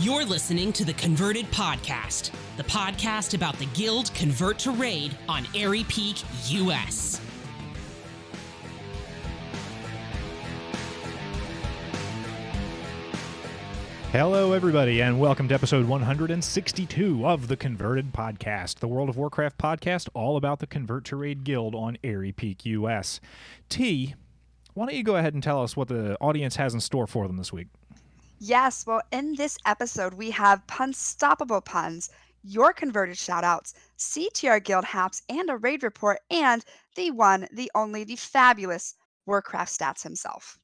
You're listening to the Converted Podcast, the podcast about the guild Convert to Raid on Airy Peak, US. Hello, everybody, and welcome to episode 162 of the Converted Podcast, the World of Warcraft podcast all about the Convert to Raid guild on Airy Peak, US. T, why don't you go ahead and tell us what the audience has in store for them this week? Yes, well, in this episode, we have Punstoppable Puns, your converted shoutouts, CTR Guild Haps, and a raid report, and the one, the only, the fabulous WarcraftStats himself.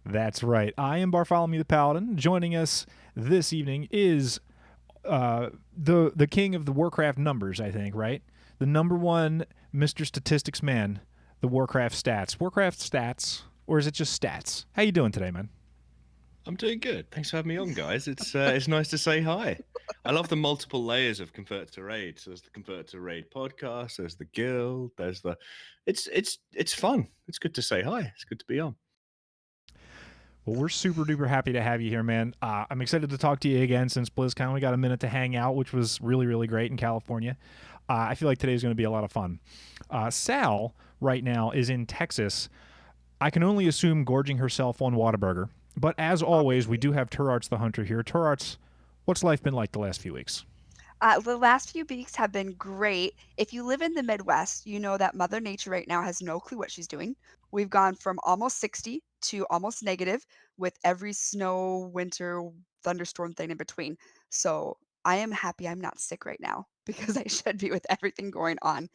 That's right. I am Barfolomew the Paladin. Joining us this evening is the king of the Warcraft numbers, I think, right? The number one Mr. Statistics man, the WarcraftStats. WarcraftStats, or is it just stats? How you doing today, man? I'm doing good. Thanks for having me on, guys. It's nice to say hi. I love the multiple layers of Convert to Raid. So there's the Convert to Raid podcast. There's the guild. There's the. It's fun. It's good to say hi. It's good to be on. Well, we're super duper happy to have you here, man. I'm excited to talk to you again since BlizzCon. We got a minute to hang out, which was really, really great in California. I feel like today's going to be a lot of fun. Sal right now is in Texas. I can only assume gorging herself on Whataburger. But as always, we do have Turarts the Hunter here. Turarts, what's life been like the last few weeks? The last few weeks have been great. If you live in the Midwest, you know that Mother Nature right now has no clue what she's doing. We've gone from almost 60 to almost negative with every snow, winter, thunderstorm thing in between. So I am happy I'm not sick right now because I should be with everything going on.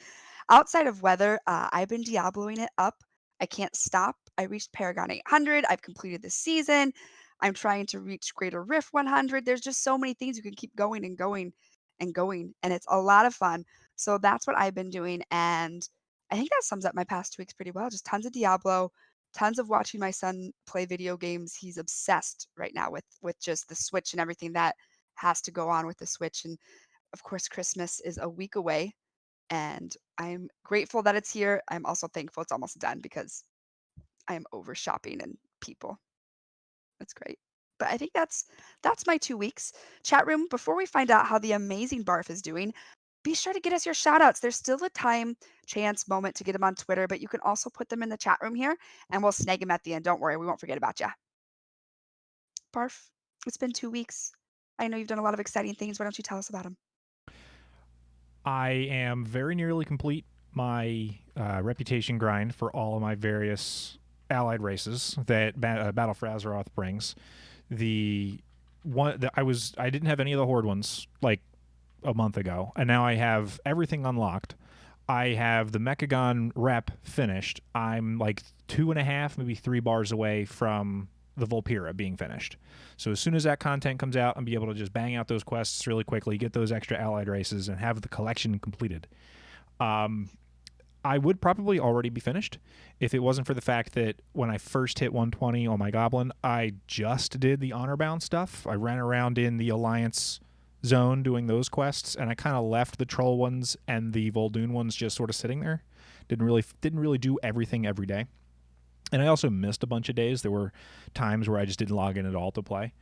Outside of weather, I've been Diabloing it up. I can't stop. I reached Paragon 800. I've completed the season. I'm trying to reach Greater Rift 100. There's just so many things you can keep going and going and going, and it's a lot of fun. So that's what I've been doing, and I think that sums up my past 2 weeks pretty well. Just tons of Diablo, tons of watching my son play video games. He's obsessed right now with just the Switch and everything that has to go on with the Switch. And of course, Christmas is a week away, and I'm grateful that it's here. I'm also thankful it's almost done because I am over shopping and people. That's great. But I think that's my 2 weeks. Chat room, before we find out how the amazing Barf is doing, be sure to get us your shout outs. There's still a time, chance, moment to get them on Twitter, but you can also put them in the chat room here and we'll snag them at the end. Don't worry, we won't forget about you. Barf, it's been 2 weeks. I know you've done a lot of exciting things. Why don't you tell us about them? I am very nearly complete my reputation grind for all of my various allied races that Battle for Azeroth brings. The one that I didn't have any of the Horde ones like a month ago, and now I have everything unlocked. I have the Mechagon rep finished. I'm like 2.5, maybe 3 bars away from the Vulpira being finished. So as soon as that content comes out, I'll be able to just bang out those quests really quickly, get those extra allied races, and have the collection completed. I would probably already be finished if it wasn't for the fact that when I first hit 120 on my Goblin, I just did the honor bound stuff. I ran around in the Alliance zone doing those quests, and I kind of left the Troll ones and the Vol'dun ones just sort of sitting there. Didn't really do everything every day. And I also missed a bunch of days. There were times where I just didn't log in at all to play,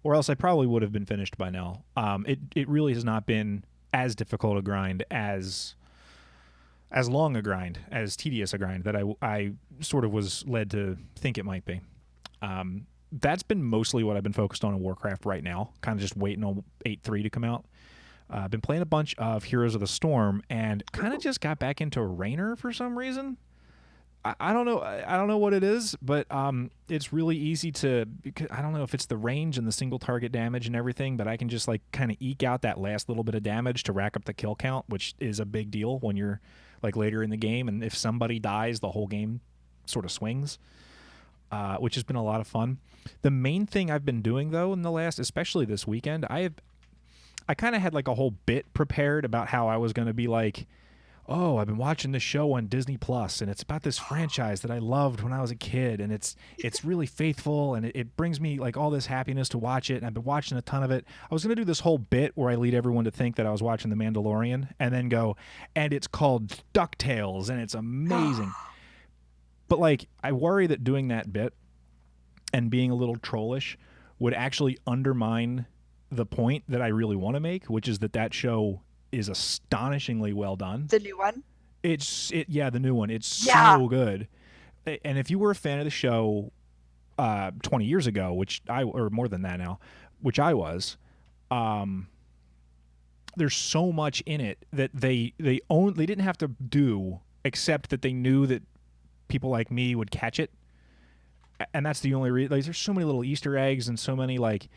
or else I probably would have been finished by now. It really has not been as difficult a grind, as long a grind, as tedious a grind that I sort of was led to think it might be. That's been mostly what I've been focused on in Warcraft right now, kind of just waiting on 8.3 to come out. I've been playing a bunch of Heroes of the Storm and kind of just got back into Raynor for some reason. I don't know what it is, but it's really easy to, I don't know if it's the range and the single target damage and everything, but I can just like kind of eke out that last little bit of damage to rack up the kill count, which is a big deal when you're like later in the game, and if somebody dies, the whole game sort of swings, which has been a lot of fun. The main thing I've been doing though in the last, especially this weekend, I kind of had like a whole bit prepared about how I was going to be like, oh, I've been watching this show on Disney Plus, and it's about this franchise that I loved when I was a kid, and it's really faithful, and it brings me like all this happiness to watch it, and I've been watching a ton of it. I was going to do this whole bit where I lead everyone to think that I was watching The Mandalorian, and then go, and it's called DuckTales, and it's amazing. But like, I worry that doing that bit and being a little trollish would actually undermine the point that I really want to make, which is that show is astonishingly well done. The new one? Yeah, the new one. It's Yeah. so good. And if you were a fan of the show 20 years ago, or more than that now, which I was, there's so much in it that they didn't have to do, except that they knew that people like me would catch it. And that's the only reason. Like, there's so many little Easter eggs and so many, like,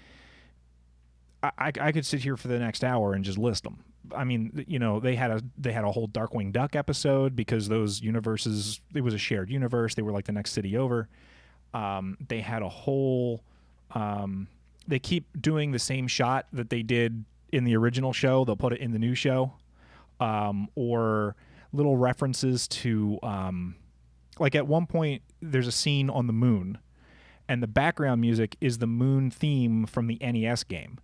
I could sit here for the next hour and just list them. I mean, you know, they had a whole Darkwing Duck episode because those universes, it was a shared universe. They were like the next city over. They had a whole. They keep doing the same shot that they did in the original show. They'll put it in the new show, or little references to. Like at one point, there's a scene on the moon, and the background music is the moon theme from the NES game.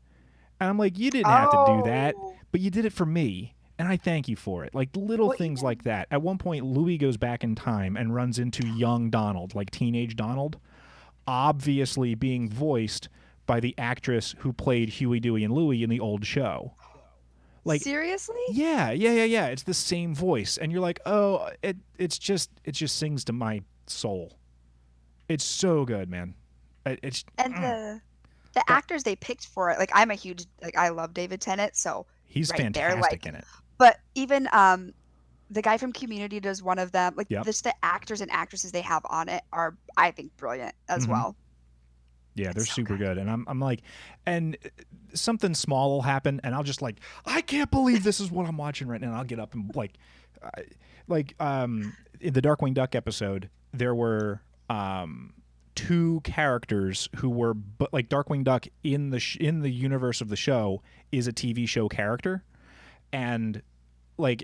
And I'm like, you didn't have to do that, but you did it for me, and I thank you for it. Like little things like that. At one point, Louis goes back in time and runs into young Donald, like teenage Donald, obviously being voiced by the actress who played Huey, Dewey, and Louie in the old show. Like, seriously? Yeah. It's the same voice, and you're like, oh, it just sings to my soul. It's so good, man. The actors they picked for it, like I'm a huge, like I love David Tennant, so he's fantastic in it. But even the guy from Community does one of them. Like just the actors and actresses they have on it are, I think, brilliant as well. Yeah, they're so super good. And I'm like, and something small will happen, and I'll just like, I can't believe this is what I'm watching right now. And I'll get up and in the Darkwing Duck episode, there were two characters who were, but like Darkwing Duck in the universe of the show is a TV show character, and like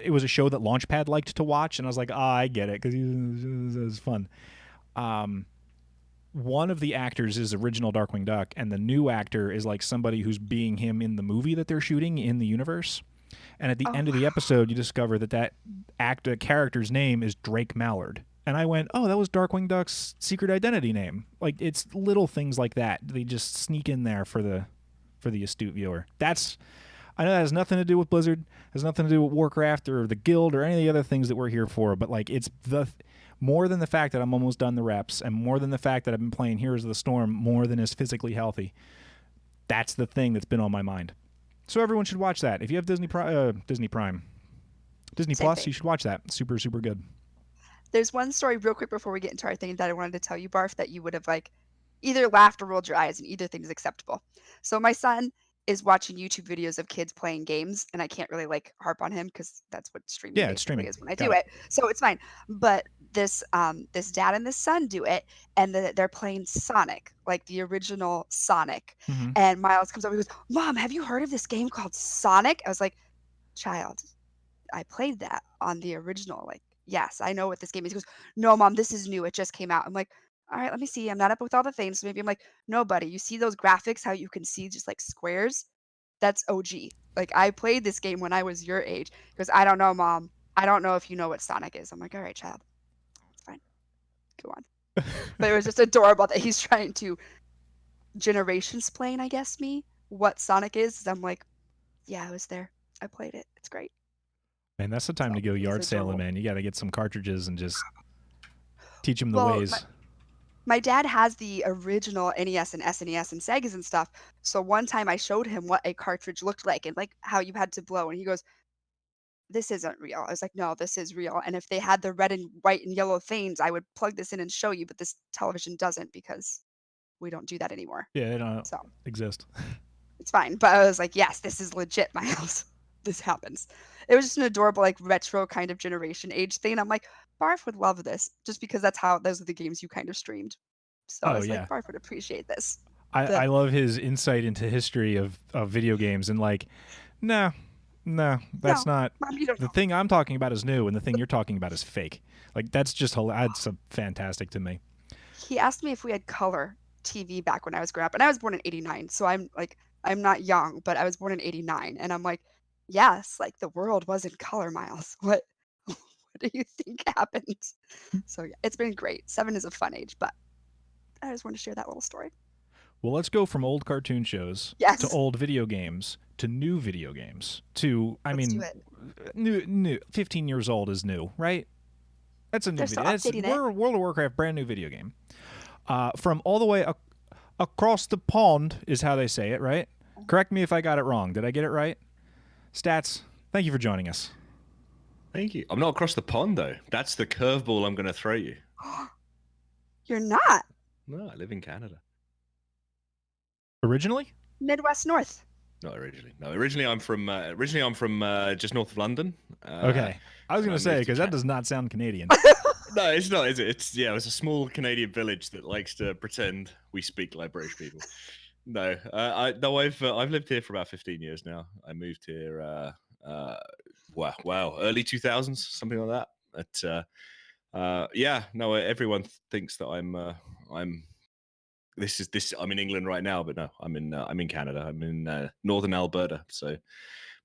it was a show that Launchpad liked to watch, and I was like, I get it because it was fun. One of the actors is original Darkwing Duck, and the new actor is like somebody who's being him in the movie that they're shooting in the universe. And at the end of the episode, you discover that character's name is Drake Mallard. And I went, oh, that was Darkwing Duck's secret identity name. Like, it's little things like that. They just sneak in there for the astute viewer. I know that has nothing to do with Blizzard, has nothing to do with Warcraft or the Guild or any of the other things that we're here for, but like it's more than the fact that I'm almost done the reps, and more than the fact that I've been playing Heroes of the Storm more than is physically healthy. That's the thing that's been on my mind. So everyone should watch that. If you have Disney Plus, you should watch that. Super, super good. There's one story real quick before we get into our thing that I wanted to tell you, Barf, that you would have like either laughed or rolled your eyes, and either thing is acceptable. So my son is watching YouTube videos of kids playing games, and I can't really like harp on him because that's what streaming basically is when I do it. So it's fine. But this dad and this son do it, and they're playing Sonic, like the original Sonic. Mm-hmm. And Miles comes over and goes, Mom, have you heard of this game called Sonic? I was like, child, I played that on the original. Like, yes, I know what this game is. He goes, no, Mom, this is new. It just came out. I'm like, all right, let me see. I'm not up with all the things. So maybe I'm like, no, buddy, you see those graphics, how you can see just like squares? That's OG. Like, I played this game when I was your age. Because I don't know, Mom. I don't know if you know what Sonic is. I'm like, all right, child. It's fine. Go on. But it was just adorable that he's trying to generations explain, I guess, me what Sonic is. I'm like, yeah, I was there. I played it. It's great. Man, that's the time to go yard sailing, man. You got to get some cartridges and just teach them the ways. My dad has the original NES and SNES and Segas and stuff. So one time I showed him what a cartridge looked like and like how you had to blow. And he goes, this isn't real. I was like, no, this is real. And if they had the red and white and yellow things, I would plug this in and show you. But this television doesn't because we don't do that anymore. Yeah, they don't exist. It's fine. But I was like, yes, this is legit, Miles. This happens. It was just an adorable, like retro kind of generation age thing. I'm like, Barf would love this just because those are the games you kind of streamed. So I was like, Barf would appreciate this. I love his insight into history of video games, and like, no, that's not. Mom, the thing I'm talking about is new, and the thing you're talking about is fake. Like, that's fantastic to me. He asked me if we had color TV back when I was growing up, and I was born in '89, so I'm not young, but I was born in '89, and I'm like, yes, like the world was in color, Miles. What do you think happened? So yeah, it's been great. 7 is a fun age, but I just want to share that little story. Well, let's go from old cartoon shows Yes. to old video games to new video games to, Let's do it. new 15 years old is new, right? That's a new They're video. still That's updating it. World of Warcraft, brand new video game. From all the way across the pond is how they say it, right? Correct me if I got it wrong. Did I get it right? Stats, thank you for joining us. Thank you. I'm not across the pond, though. That's the curveball I'm going to throw you. You're not. No, I live in Canada. Originally? Midwest North. Not originally. No, originally I'm from just north of London. Okay. I was going I to say, moved to because that does not sound Canadian. No, it's not, is it? It's it was a small Canadian village that likes to pretend we speak like British people. No, I've lived here for about 15 years now. I moved here wow, early 2000s, something like that. But yeah, no, everyone thinks that I'm I'm in England right now, but no, I'm in Canada. I'm in northern Alberta, so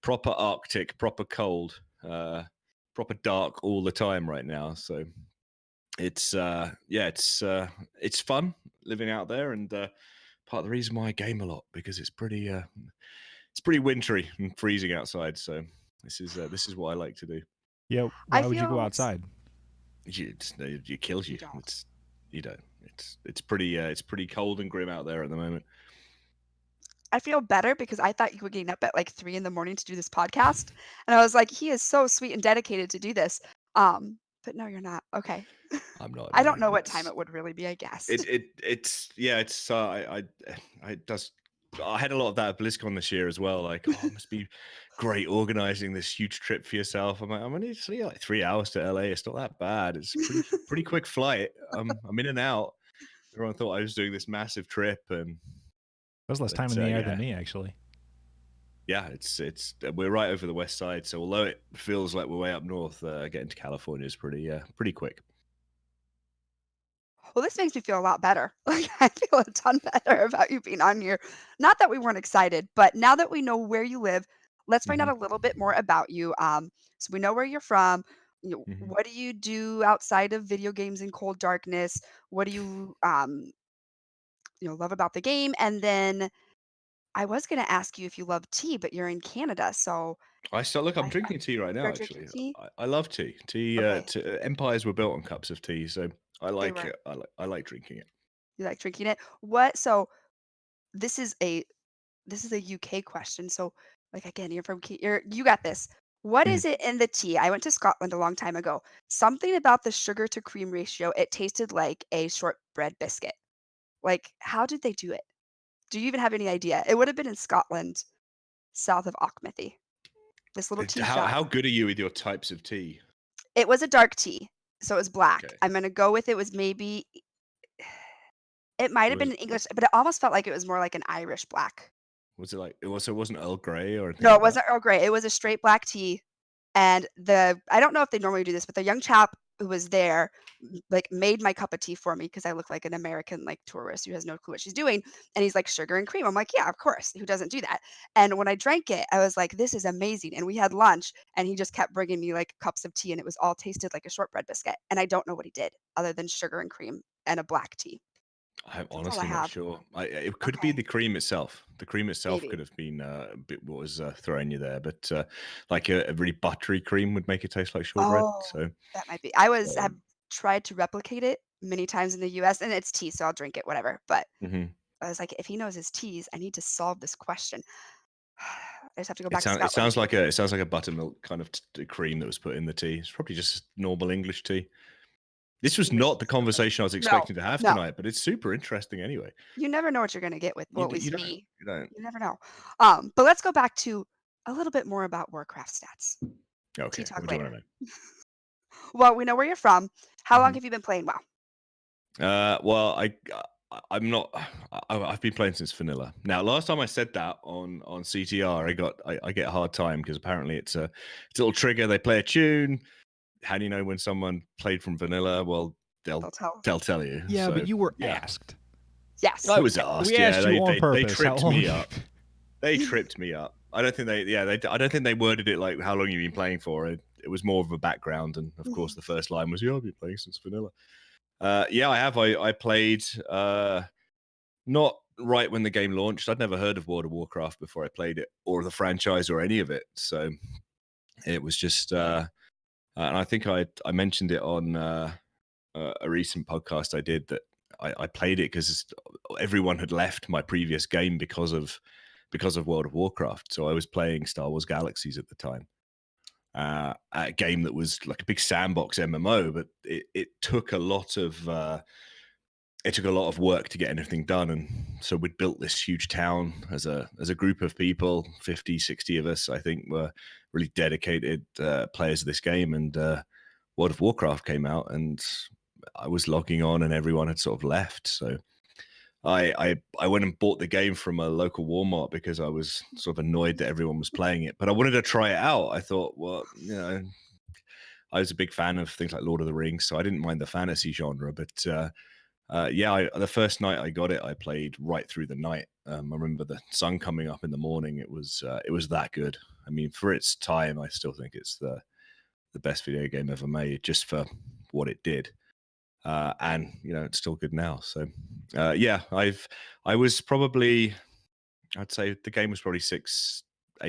proper Arctic, proper cold, proper dark all the time right now. So it's it's fun living out there, and part of the reason why I game a lot, because it's pretty wintry and freezing outside. So this is what I like to do. Yeah, why would you go outside? It kills you. You don't. You don't. It's pretty cold and grim out there at the moment. I feel better because I thought you were getting up at like 3 in the morning to do this podcast. And I was like, he is so sweet and dedicated to do this. But no, you're not. Okay. I'm not. I No. don't know what time it would really be, I guess. I had a lot of that at BlizzCon this year as well. Like, oh, it must be great organizing this huge trip for yourself. I'm like, I'm only like 3 hours to LA. It's not that bad. It's a pretty quick flight. I'm in and out. Everyone thought I was doing this massive trip, and That was less time in the air than me, actually. Yeah, it's we're right over the west side. So although it feels like we're way up north, getting to California is pretty quick. Well, this makes me feel a lot better. Like, I feel a ton better about you being on here. Not that we weren't excited, but now that we know where you live, let's find out a little bit more about you. So we know where you're from. What do you do outside of video games and cold darkness? What do you love about the game? And then I was going to ask you if you love tea, but you're in Canada, so I'm drinking tea right now. you're drinking Actually, tea. I love tea. Okay, Empires were built on cups of tea, so I they like were. it. I like drinking it. You like drinking it? What? So this is a UK question. So, like again, you got this. What Mhm. is it in the tea? I went to Scotland a long time ago. Something about the sugar to cream ratio, it tasted like a shortbread biscuit. Like, how did they do it? Do you even have any idea? It would have been in Scotland, south of Auchmuty. This little tea shop. How good are you with your types of tea? It was a dark tea, so it was black. Okay. I'm gonna go with it was maybe it might have Was been English, but it almost felt like it was more like an Irish black. was it like it wasn't Earl Grey or anything No, it like that? wasn't Earl Grey. It was a straight black tea. And I don't know if they normally do this, but the young chap who was there like made my cup of tea for me because I look like an American like tourist who has no clue what she's doing. And he's like, sugar and cream. I'm like, yeah, of course. Who doesn't do that? And when I drank it, I was like, this is amazing. And we had lunch and he just kept bringing me like cups of tea and it was all tasted like a shortbread biscuit. And I don't know what he did other than sugar and cream and a black tea. I'm That's all I honestly not have. sure. It could be Okay. the cream itself. The cream itself Maybe. could have been a bit what was throwing you there, but like a really buttery cream would make it taste like shortbread. Oh, So that might be. Have tried to replicate it many times in the US and it's tea, so I'll drink it, whatever. But mhm. I was like, if he knows his teas, I need to solve this question. I just have to go back to It Scotland. sounds like a buttermilk kind of cream that was put in the tea. It's probably just normal English tea. This was English not the tea, okay. conversation I was No, expecting to have no. tonight, but it's super interesting anyway. You never know what you're gonna get with, well, at You least don't. me. You don't. You never know. But let's go back to a little bit more about Warcraft stats. Tea Okay. talk What do you later. want to know? Well, we know where you're from. How long Mhm. have you been playing WoW? Well, I'm not. I've been playing since vanilla. Now, last time I said that on CTR, I get a hard time because apparently it's a little trigger. They play a tune. How do you know when someone played from vanilla? Well, They'll tell. they'll tell you. Yeah, So, but you were yeah. asked. Yes. I was asked. We Yeah, asked you on they purpose. How tripped long? me up. They tripped me up. I don't think I don't think they worded it like how long you've been playing for. It was more of a background, and of course the first line was, "Yeah, I've been playing since vanilla." Yeah, I have. I played not right when the game launched. I'd never heard of World of Warcraft before I played it, or the franchise, or any of it. So it was just, and I think I mentioned it on a recent podcast I did, that I played it because everyone had left my previous game because of World of Warcraft. So I was playing Star Wars Galaxies at the time. A game that was like a big sandbox MMO, but it took a lot of work to get anything done. And so we'd built this huge town as a group of people, 50, 60 of us, I think, were really dedicated players of this game. And World of Warcraft came out, and I was logging on, and everyone had sort of left. So I went and bought the game from a local Walmart because I was sort of annoyed that everyone was playing it, but I wanted to try it out. I thought, well, I was a big fan of things like Lord of the Rings, so I didn't mind the fantasy genre. But the first night I got it, I played right through the night. I remember the sun coming up in the morning. It was that good. I mean, for its time, I still think it's the best video game ever made, just for what it did. And it's still good now. So I was probably, I'd say the game was probably 6-8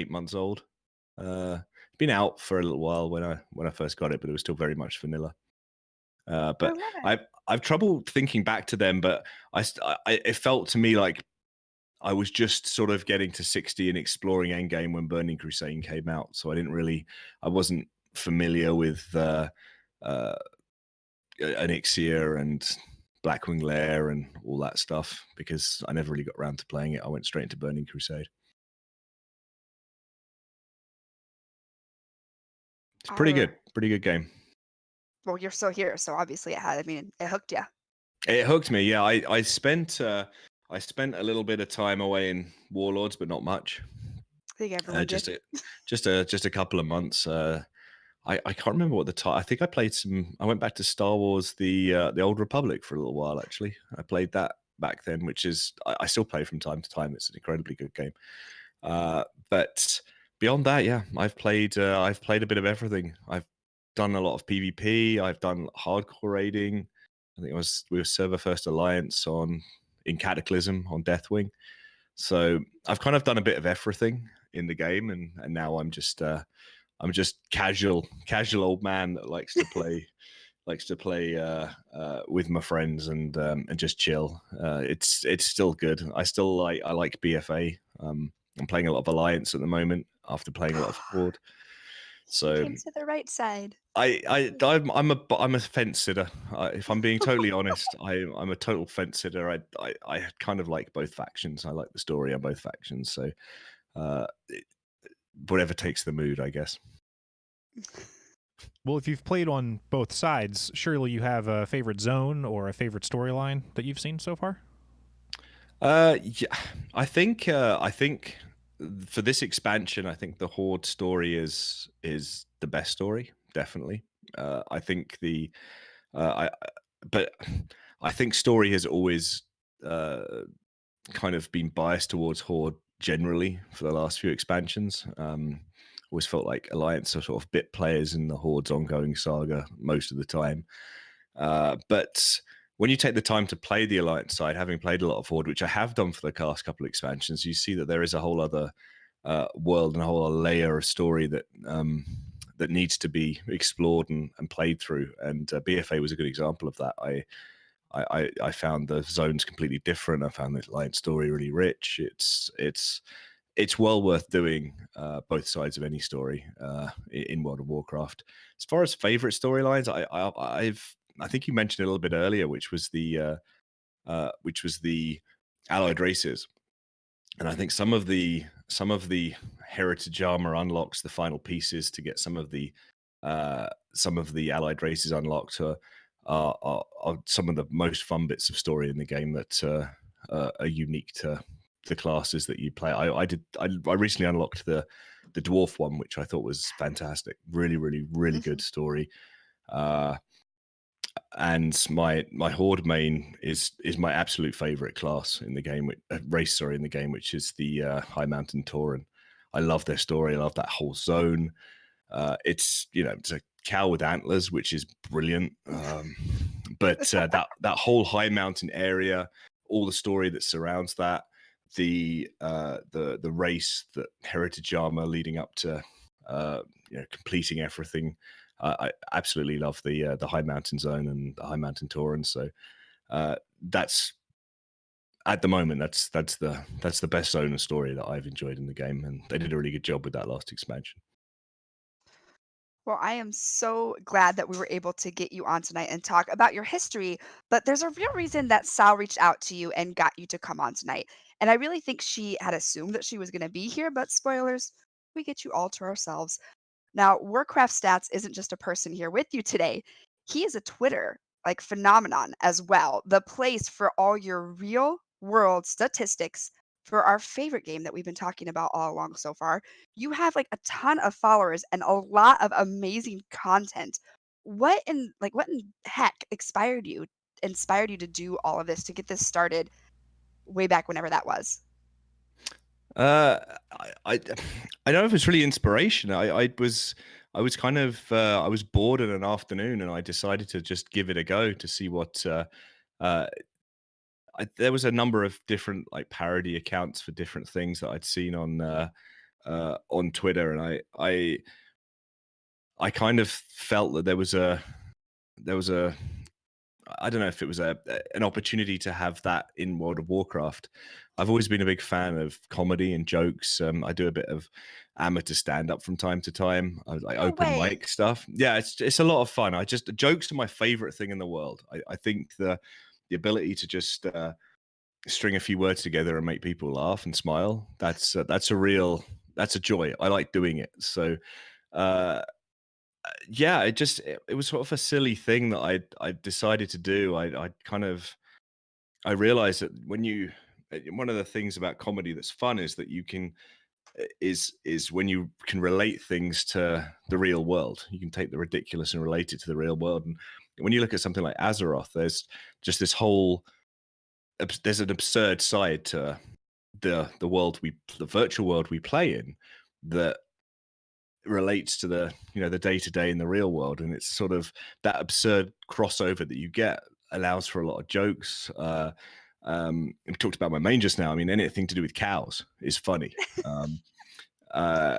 months old. Been out for a little while when I first got it, but it was still very much vanilla. But I've trouble thinking back to them, but it felt to me like I was just sort of getting to 60 and exploring Endgame when Burning Crusade came out. So I wasn't familiar with Elixir and Blackwing Lair and all that stuff, because I never really got around to playing it. I went straight into Burning Crusade. It's pretty good game. Well, you're still here, so obviously it hooked you. It hooked me. Yeah, I spent a little bit of time away in Warlords, but not much. I think everyone did. Just a couple of months. I can't remember what the time. I think I played some. I went back to Star Wars, the Old Republic, for a little while. Actually, I played that back then, which is I still play from time to time. It's an incredibly good game. But beyond that, yeah, I've played a bit of everything. I've done a lot of PvP. I've done hardcore raiding. I think we were server first alliance in Cataclysm on Deathwing. So I've kind of done a bit of everything in the game, and now I'm just casual old man that likes to play with my friends and just chill. It's still good. I like BFA. I'm playing a lot of Alliance at the moment after playing a lot of Horde. So you came to the right side. I'm a fence sitter. If I'm being totally honest, I'm a total fence sitter. I kind of like both factions. I like the story on both factions. So whatever takes the mood, I guess. Well, if you've played on both sides, surely you have a favorite zone or a favorite storyline that you've seen so far? Yeah, I think for this expansion, I think the Horde story is the best story, definitely. I think but I think story has always kind of been biased towards Horde generally for the last few expansions. Always felt like Alliance are sort of bit players in the Horde's ongoing saga most of the time. But when you take the time to play the Alliance side, having played a lot of Horde, which I have done for the last couple of expansions, you see that there is a whole other world and a whole layer of story that needs to be explored and played through. And BFA was a good example of that. I found the zones completely different. I found the Alliance story really rich. It's well worth doing both sides of any story in World of Warcraft. As far as favorite storylines, I think you mentioned it a little bit earlier, which was the allied races, and I think some of the heritage armor unlocks, the final pieces to get some of the allied races unlocked are some of the most fun bits of story in the game that are unique to the classes that you play. I recently unlocked the dwarf one, which I thought was fantastic. Really good story. And my Horde main is my absolute favorite class in the game, race in the game, which is the High Mountain Tauren. I love their story. I love that whole zone. It's a cow with antlers, which is brilliant. But that whole high mountain area, all the story that surrounds that, the race, the heritage armor leading up to completing everything. I absolutely love the high mountain zone and the high mountain Tauran. So that's at the moment that's the best zone of story that I've enjoyed in the game, and they did a really good job with that last expansion. Well, I am so glad that we were able to get you on tonight and talk about your history. But there's a real reason that Sal reached out to you and got you to come on tonight. And I really think she had assumed that she was going to be here, but spoilers, we get you all to ourselves. Now, Warcraft Stats isn't just a person here with you today. He is a Twitter phenomenon as well. The place for all your real world statistics for our favorite game that we've been talking about all along so far. You have a ton of followers and a lot of amazing content. What in heck inspired you to do all of this, to get this started way back whenever that was? Uh, I don't know if it's really inspiration. I was kind of I was bored in an afternoon, and I decided to just give it a go to see what. Uh, there was a number of different parody accounts for different things that I'd seen on Twitter, and I kind of felt that there was a I don't know if it was an opportunity to have that in World of Warcraft. I've always been a big fan of comedy and jokes. I do a bit of amateur stand up from time to time. I like No open way. mic stuff. Yeah, it's a lot of fun. Jokes are my favorite thing in the world. I think the ability to just string a few words together and make people laugh and smile, that's a joy. I like doing it. So uh yeah, it was sort of a silly thing that I decided to do. I realized that one of the things about comedy that's fun is that you can is when you can relate things to the real world. You can take the ridiculous and relate it to the real world. And when you look at something like Azeroth, there's just there's an absurd side to the virtual world we play in, that relates to the day to day in the real world, and it's sort of that absurd crossover that you get allows for a lot of jokes. We talked about my main just now. I mean, anything to do with cows is funny. Uh,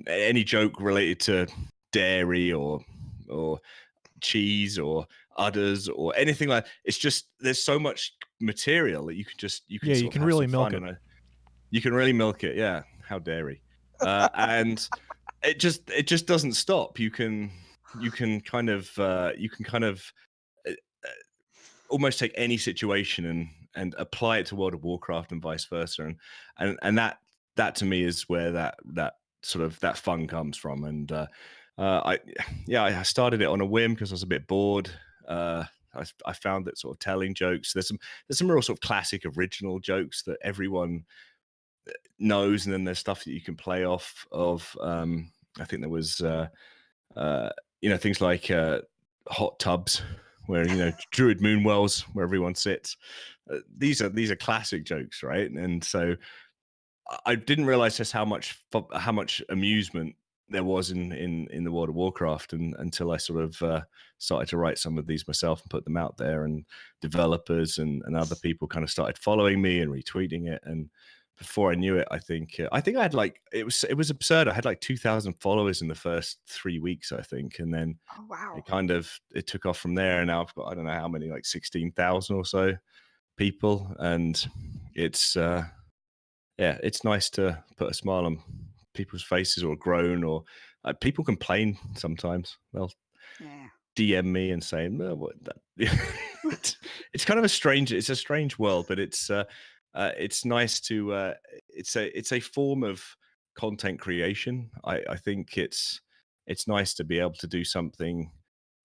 any joke related to dairy or cheese or udders or anything like, it's just there's so much material that you can Yeah, you sort of can have really some milk fun, it. and you can really milk it. Yeah, how dairy. And it just doesn't stop. You can kind of uh, almost take any situation and apply it to World of Warcraft and vice versa, and that to me is where that sort of that fun comes from. And I yeah, I started it on a whim because I was a bit bored. I found that sort of telling jokes, there's some real sort of classic original jokes that everyone knows, and then there's stuff that you can play off of. I think there was uh, things like hot tubs, where Druid Moonwells, where everyone sits. These are classic jokes, right? And so I didn't realize just how much amusement there was in the World of Warcraft, and until I sort of started to write some of these myself and put them out there, and developers and other people kind of started following me and retweeting it. And before I knew it, I think I had it was absurd. I had like 2,000 followers in the first 3 weeks, I think, and then Oh, wow. it took off from there. And now I've got, I don't know how many, like 16,000 or so people, and it's yeah, it's nice to put a smile on people's faces, or groan, or people complain sometimes. They'll Yeah. DM me and say, "No, what that?" It's kind of it's a strange world, but it's nice to it's a form of content creation. I think it's nice to be able to do something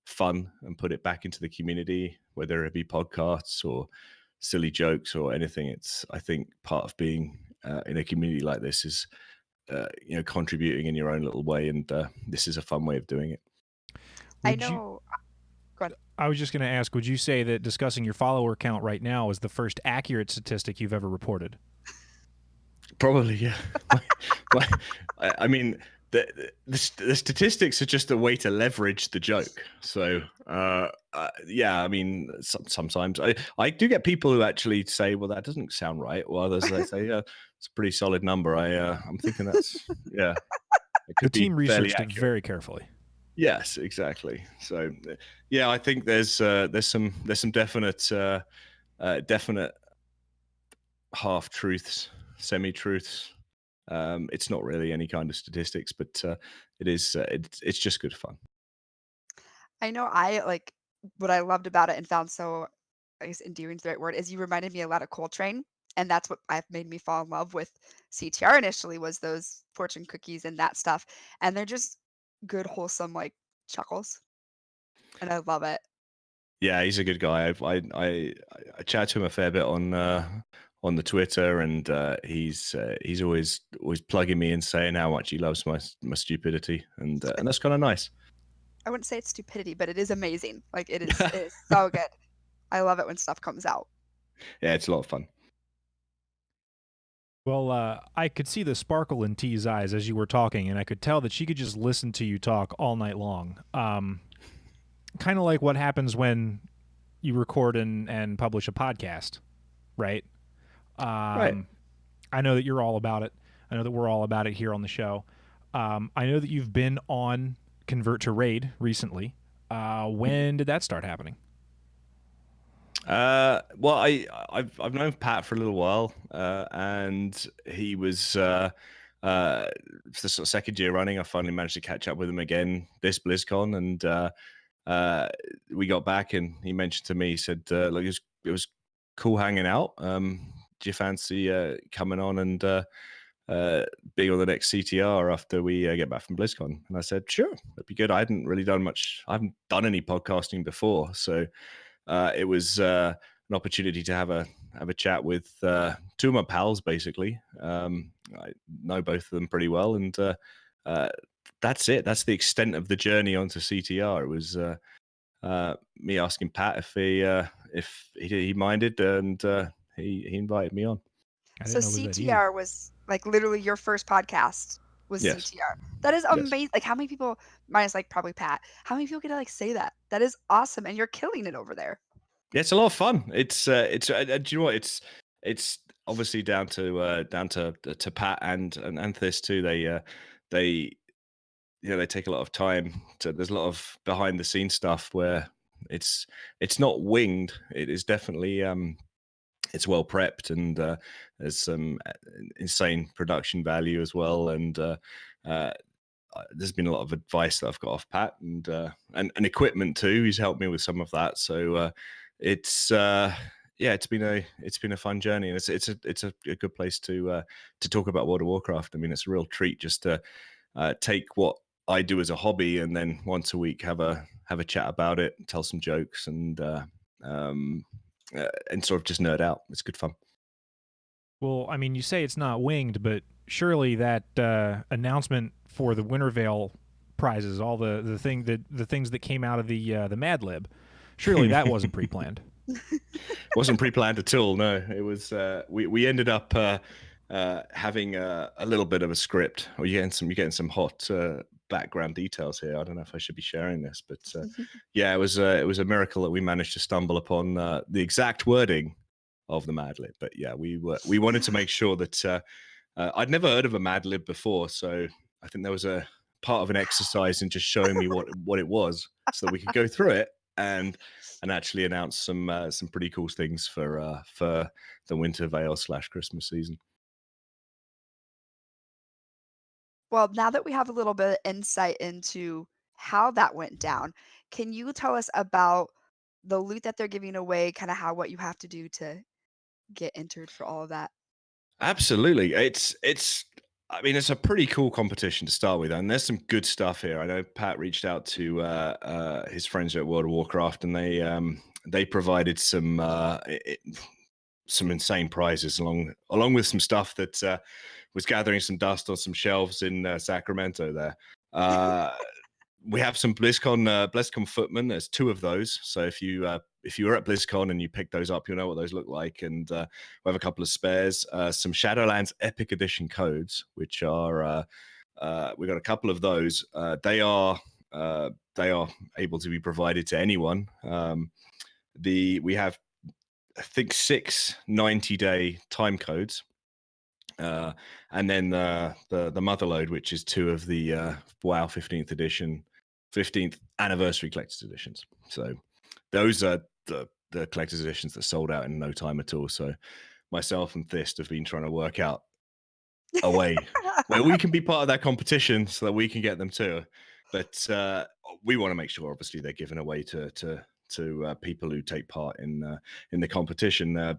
fun and put it back into the community, whether it be podcasts or silly jokes or anything. It's, I think, part of being in a community like this is contributing in your own little way, and this is a fun way of doing it. I Would you? know. Go on. I was just going to ask, would you say that discussing your follower count right now is the first accurate statistic you've ever reported? Probably, yeah. my, I mean, the statistics are just a way to leverage the joke. So yeah, I mean, sometimes I do get people who actually say, well, that doesn't sound right, while others they say, yeah, it's a pretty solid number. I'm thinking that's, yeah, it The could be team fairly researched it accurate. very carefully. Yes, exactly. So yeah, I think there's some definite definite half truths, semi truths. It's not really any kind of statistics, but it is. It's just good fun. I know I like what I loved about it and found so, I guess endearing is the right word, is you reminded me a lot of Coltrane, and that's what I've made me fall in love with CTR initially was those fortune cookies and that stuff, and they're just good, wholesome, like, chuckles, and I love it. Yeah, he's a good guy. I chat to him a fair bit on the Twitter, and he's always plugging me and saying how much he loves my stupidity, and that's kind of nice. I wouldn't say it's stupidity, but it is amazing. Like, it is so good. I love it when stuff comes out. Yeah, it's a lot of fun. Well, I could see the sparkle in T's eyes as you were talking, and I could tell that she could just listen to you talk all night long. Kind of like what happens when you record and publish a podcast, right? Right. I know that you're all about it. I know that we're all about it here on the show. I know that you've been on Convert to Raid recently. When did that start happening? Well, I've known Pat for a little while, and he was for the sort of second year running. I finally managed to catch up with him again this BlizzCon, and we got back, and he mentioned to me, he said, "Look, it was cool hanging out. Do you fancy coming on and being on the next CTR after we get back from BlizzCon?" And I said, "Sure, that'd be good." I hadn't really done much. I haven't done any podcasting before, so it was an opportunity to have a chat with two of my pals. Basically, I know both of them pretty well, and that's it. That's the extent of the journey onto CTR. It was me asking Pat if he minded, and he invited me on. I So didn't know it was that easy. CTR was, like, literally your first podcast was Yes, CTR. That is yes. amazing. Like, how many people minus, like, probably Pat, how many people get to, like, say that? That is awesome, and you're killing it over there. Yeah, it's a lot of fun. It's do you know what? It's obviously down to Pat and this too. They they take a lot of time. There's a lot of behind the scenes stuff where it's not winged. It is definitely it's well prepped, and there's some insane production value as well. And there's been a lot of advice that I've got off Pat, and equipment too. He's helped me with some of that. So it's yeah, it's been a fun journey, and it's a good place to talk about World of Warcraft. I mean, it's a real treat just to take what I do as a hobby, and then once a week have a chat about it, tell some jokes, um, and sort of just nerd out. It's good fun. Well, I mean, you say it's not winged, but surely that announcement for the Wintervale prizes, all the things that came out of the Mad Lib, surely that wasn't pre-planned. Wasn't pre-planned at all. No, it was. We ended up having a little bit of a script. Or you're getting some hot background details here. I don't know if I should be sharing this, but yeah, it was a miracle that we managed to stumble upon the exact wording of the Mad Lib. But yeah, we wanted to make sure that I'd never heard of a Mad Lib before, so I think there was a part of an exercise in just showing me what it was, so that we could go through it and actually announce some pretty cool things for the Winter Veil / Christmas season. Well, now that we have a little bit of insight into how that went down, can you tell us about the loot that they're giving away, kinda how what you have to do to get entered for all of that? Absolutely. I mean, it's a pretty cool competition to start with, and there's some good stuff here. I know Pat reached out to his friends at World of Warcraft, and they provided some insane prizes along with some stuff that was gathering some dust on some shelves in Sacramento there. Uh, we have some BlizzCon footmen. There's two of those. So if you were at BlizzCon and you pick those up, you'll know what those look like. And we have a couple of spares, some Shadowlands Epic Edition codes, which are we got a couple of those. They are able to be provided to anyone. We have, I think, 6 90-day time codes. And then the Motherlode, which is 2 of the WoW 15th edition, 15th anniversary collector's editions. So those are the collector's editions that sold out in no time at all. So myself and Thist have been trying to work out a way where we can be part of that competition so that we can get them too. But we want to make sure, obviously, they're given away to people who take part in the competition.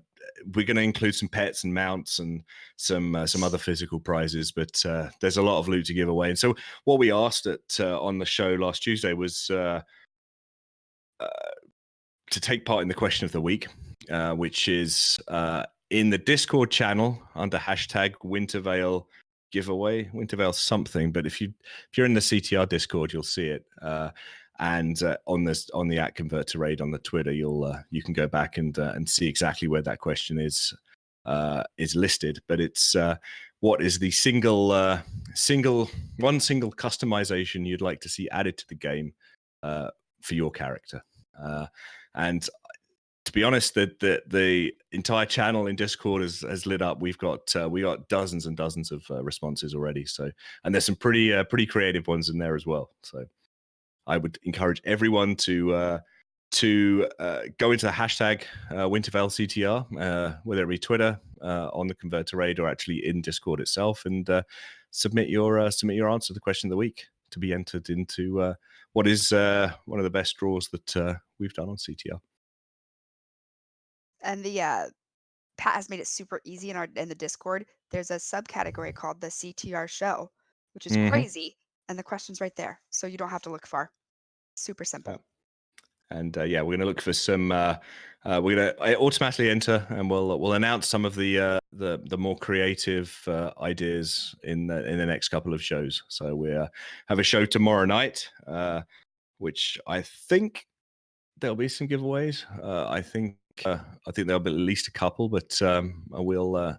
We're going to include some pets and mounts and some other physical prizes, but there's a lot of loot to give away. And so what we asked on the show last Tuesday was to take part in the question of the week, which is in the Discord channel under hashtag Wintervale giveaway, Wintervale something. But if you're in the CTR Discord, you'll see it. And on the @ConvertToRaid on the Twitter, you can go back and see exactly where that question is listed. But it's what is the single customization you'd like to see added to the game for your character? And to be honest, the entire channel in Discord has lit up. We got dozens and dozens of responses already. So, and there's some pretty creative ones in there as well. So I would encourage everyone to go into the hashtag Wintervale CTR, whether it be Twitter, on the ConvertToRaid, or actually in Discord itself, and submit your answer to the question of the week to be entered into what is one of the best draws that we've done on CTR. And the Pat has made it super easy in the Discord. There's a subcategory called the CTR show, which is crazy, and the question's right there, so you don't have to look far. Super simple. And we're going to look for some. We're going to automatically enter, and we'll announce some of the more creative ideas in the next couple of shows. So we have a show tomorrow night, which I think there'll be some giveaways. I think there'll be at least a couple, but we'll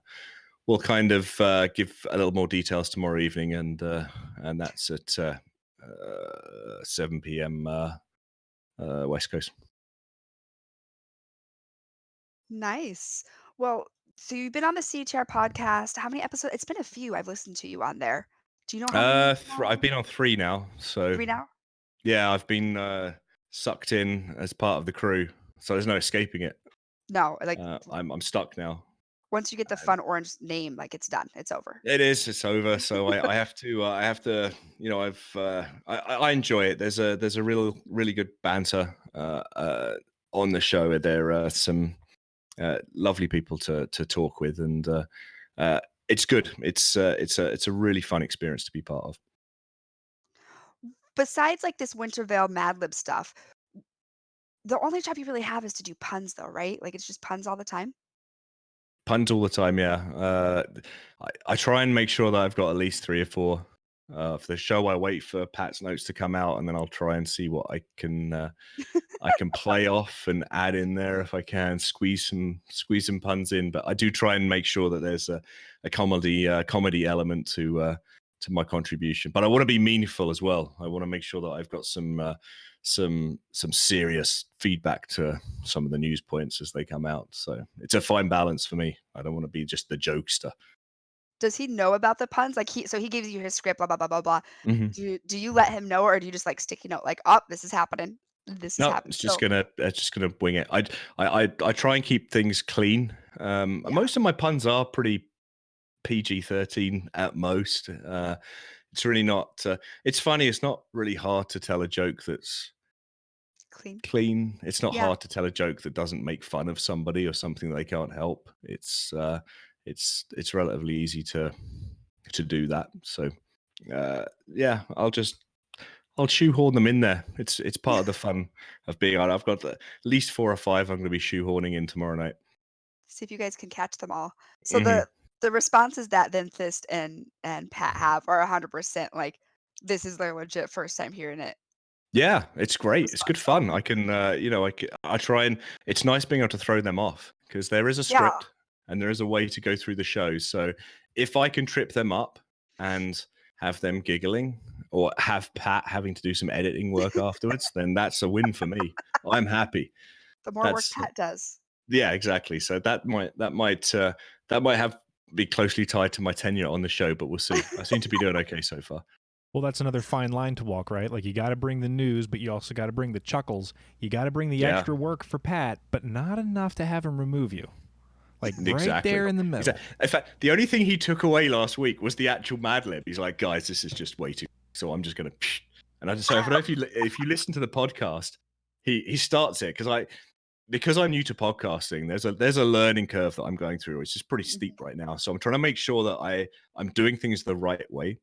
kind of give a little more details tomorrow evening, and that's at 7 p.m. West Coast. Nice. Well, so you've been on the CTR podcast. How many episodes? It's been a few. I've listened to you on there. Do you know how many? I've been on 3 now. So 3 now? yeah, I've been sucked in as part of the crew. So there's no escaping it. No, like I'm stuck now. once you get the fun orange name, like it's done. It's over. It's over. So I have to, you know, I enjoy it. There's a really good banter on the show. There are some lovely people to talk with, and it's good. It's a really fun experience to be part of. Besides like this Wintervale Mad Lib stuff, the only job you really have is to do puns though, right? Like it's just puns all the time. Puns all the time, yeah. I try and make sure that I've got at least 3 or 4 for the show. I wait for Pat's notes to come out, and then I'll try and see what I can play off and add in there if I can, squeeze some puns in. But I do try and make sure that there's a comedy element to my contribution. But I want to be meaningful as well. I want to make sure that I've got some serious feedback to some of the news points as they come out. So it's a fine balance for me. I don't want to be just the jokester. Does he know about the puns? Like he gives you his script, blah blah blah blah blah. Mm-hmm. Do you let him know, or do you just like sticky note like, oh, this is happening? This is No, happening. it's just gonna wing it. I try and keep things clean. Most of my puns are pretty PG-13 at most. It's really not. It's funny. It's not really hard to tell a joke that's clean. It's not hard to tell a joke that doesn't make fun of somebody or something they can't help. It's relatively easy to do that. So I'll shoehorn them in there. It's part of the fun of being on. I've got at least 4 or 5 I'm going to be shoehorning in tomorrow night. See if you guys can catch them all. So the responses that Vinthist and Pat have are 100% like this is their legit first time hearing it. Yeah, it's great. It's good fun. I can, I try and it's nice being able to throw them off because there is a script and there is a way to go through the show. So if I can trip them up and have them giggling, or have Pat having to do some editing work afterwards, then that's a win for me. I'm happy. The more work That's Pat does. yeah, exactly. So that might have be closely tied to my tenure on the show, but we'll see. I seem to be doing okay so far. Well, that's another fine line to walk, right? Like, you got to bring the news, but you also got to bring the chuckles. You got to bring the Yeah. extra work for Pat, but not enough to have him remove you. Like, right Exactly. there in the middle. In fact, the only thing he took away last week was the actual Mad Lib. He's like, guys, this is just way too. So I'm just gonna. And I just say, I don't know if you listen to the podcast, he starts it because I'm new to podcasting. There's a learning curve that I'm going through, which is pretty steep right now. So I'm trying to make sure that I'm doing things the right way.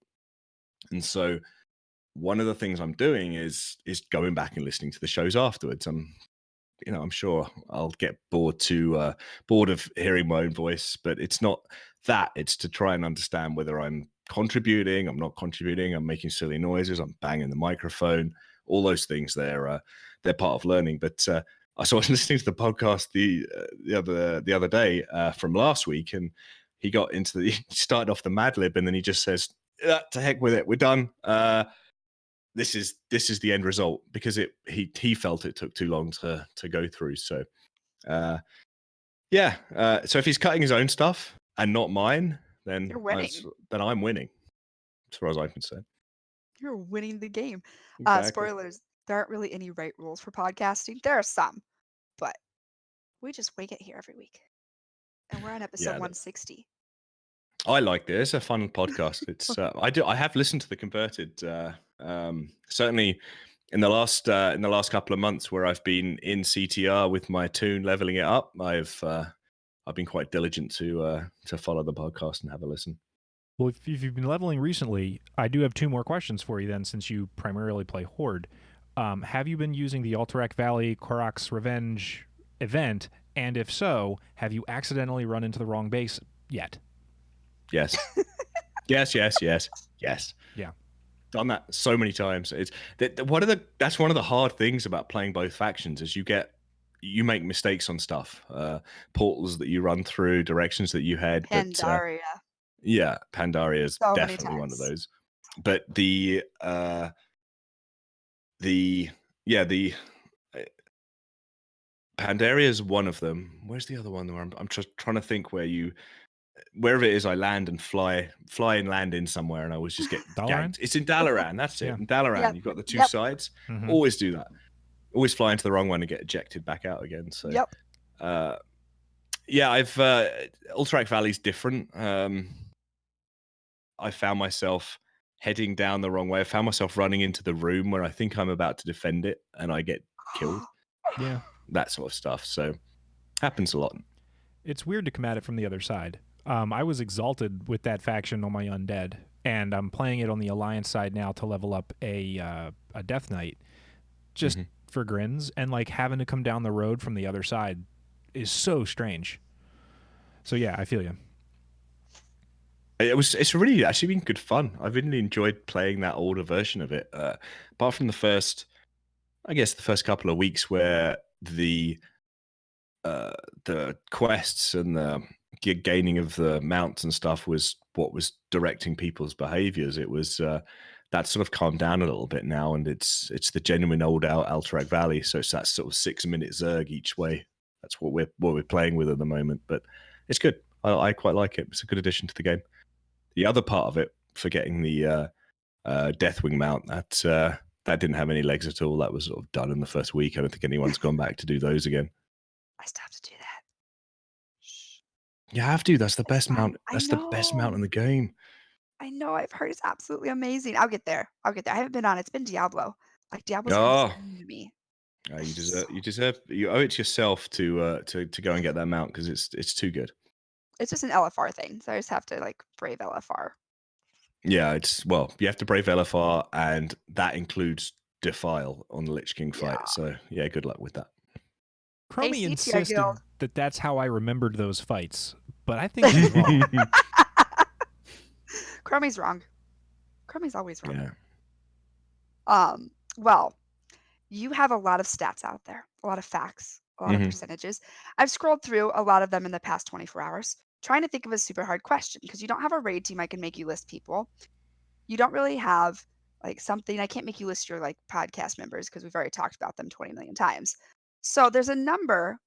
And so one of the things I'm doing is going back and listening to the shows afterwards. I'm sure I'll get bored of hearing my own voice, but it's not that. It's to try and understand whether I'm contributing, I'm not contributing, I'm making silly noises, I'm banging the microphone, all those things. They're part of learning. But so I was listening to the podcast the other day from last week, and he started off the Mad Lib, and then he just says, "To heck with it, we're done." This is the end result, because he felt it took too long to go through. So so if he's cutting his own stuff and not mine, then You're winning. I'm winning, as far as I'm concerned. You're winning the game. Exactly. Spoilers, there aren't really any right rules for podcasting. There are some, but we just wing it here every week. And we're on episode 160. I like this. It's a fun podcast. It's I have listened to the Converted certainly in the last couple of months, where I've been in CTR with my toon leveling it up. I've been quite diligent to follow the podcast and have a listen. Well, if you've been leveling recently, I do have 2 more questions for you then, since you primarily play Horde. Have you been using the Alterac Valley Korok's Revenge event? And if so, have you accidentally run into the wrong base yet? Yes. yes. Yeah. Done that so many times. That's one of the hard things about playing both factions, is you make mistakes on stuff, portals that you run through, directions that you head. Pandaria. Pandaria is So definitely one of those. But the Pandaria is one of them. Where's the other one? Where I'm just trying to think wherever it is, I land and fly and land in somewhere, and I always just get ganked. It's in Dalaran. That's it. Yeah. In Dalaran, Yep. you've got the 2 Yep. sides. Mhm. Always do that. Always fly into the wrong one and get ejected back out again. So, I've Alterac Valley's different. I found myself heading down the wrong way. I found myself running into the room where I think I'm about to defend it, and I get killed. Yeah. That sort of stuff. So, happens a lot. It's weird to come at it from the other side. I was exalted with that faction on my undead, and I'm playing it on the Alliance side now to level up a Death Knight, just for grins, and like having to come down the road from the other side is so strange. So yeah, I feel you. It's really actually been good fun. I've really enjoyed playing that older version of it. Apart from the first couple of weeks, where the quests and the gaining of the mounts and stuff was what was directing people's behaviors. It was that sort of calmed down a little bit now, and it's the genuine old Alterac Valley. So it's that sort of 6-minute Zerg each way. That's what we're playing with at the moment. But it's good. I quite like it. It's a good addition to the game. The other part of it, for getting the Deathwing mount, that didn't have any legs at all. That was sort of done in the first week. I don't think anyone's gone back to do those again. I still have to do that. Shh. You have to. That's the best mount. I That's the best mount in the game. I know. I've heard it's absolutely amazing. I'll get there. I haven't been on. It's been Diablo. Like Diablo's insane to me. You owe it to yourself to go and get that mount, because it's too good. It's just an LFR thing, so I just have to like brave LFR. Yeah, you have to brave LFR, and that includes Defile on the Lich King fight. Yeah. So yeah, good luck with that. Crummy CTR insisted Guild. that's how I remembered those fights, but I think he's wrong. Crummy's wrong. Crummy's always wrong. Yeah. Well, you have a lot of stats out there, a lot of facts, a lot of percentages. I've scrolled through a lot of them in the past 24 hours, trying to think of a super hard question, because you don't have a raid team I can make you list people. you don't really have like something. I can't make you list your like podcast members because we've already talked about them 20 million times. So there's a number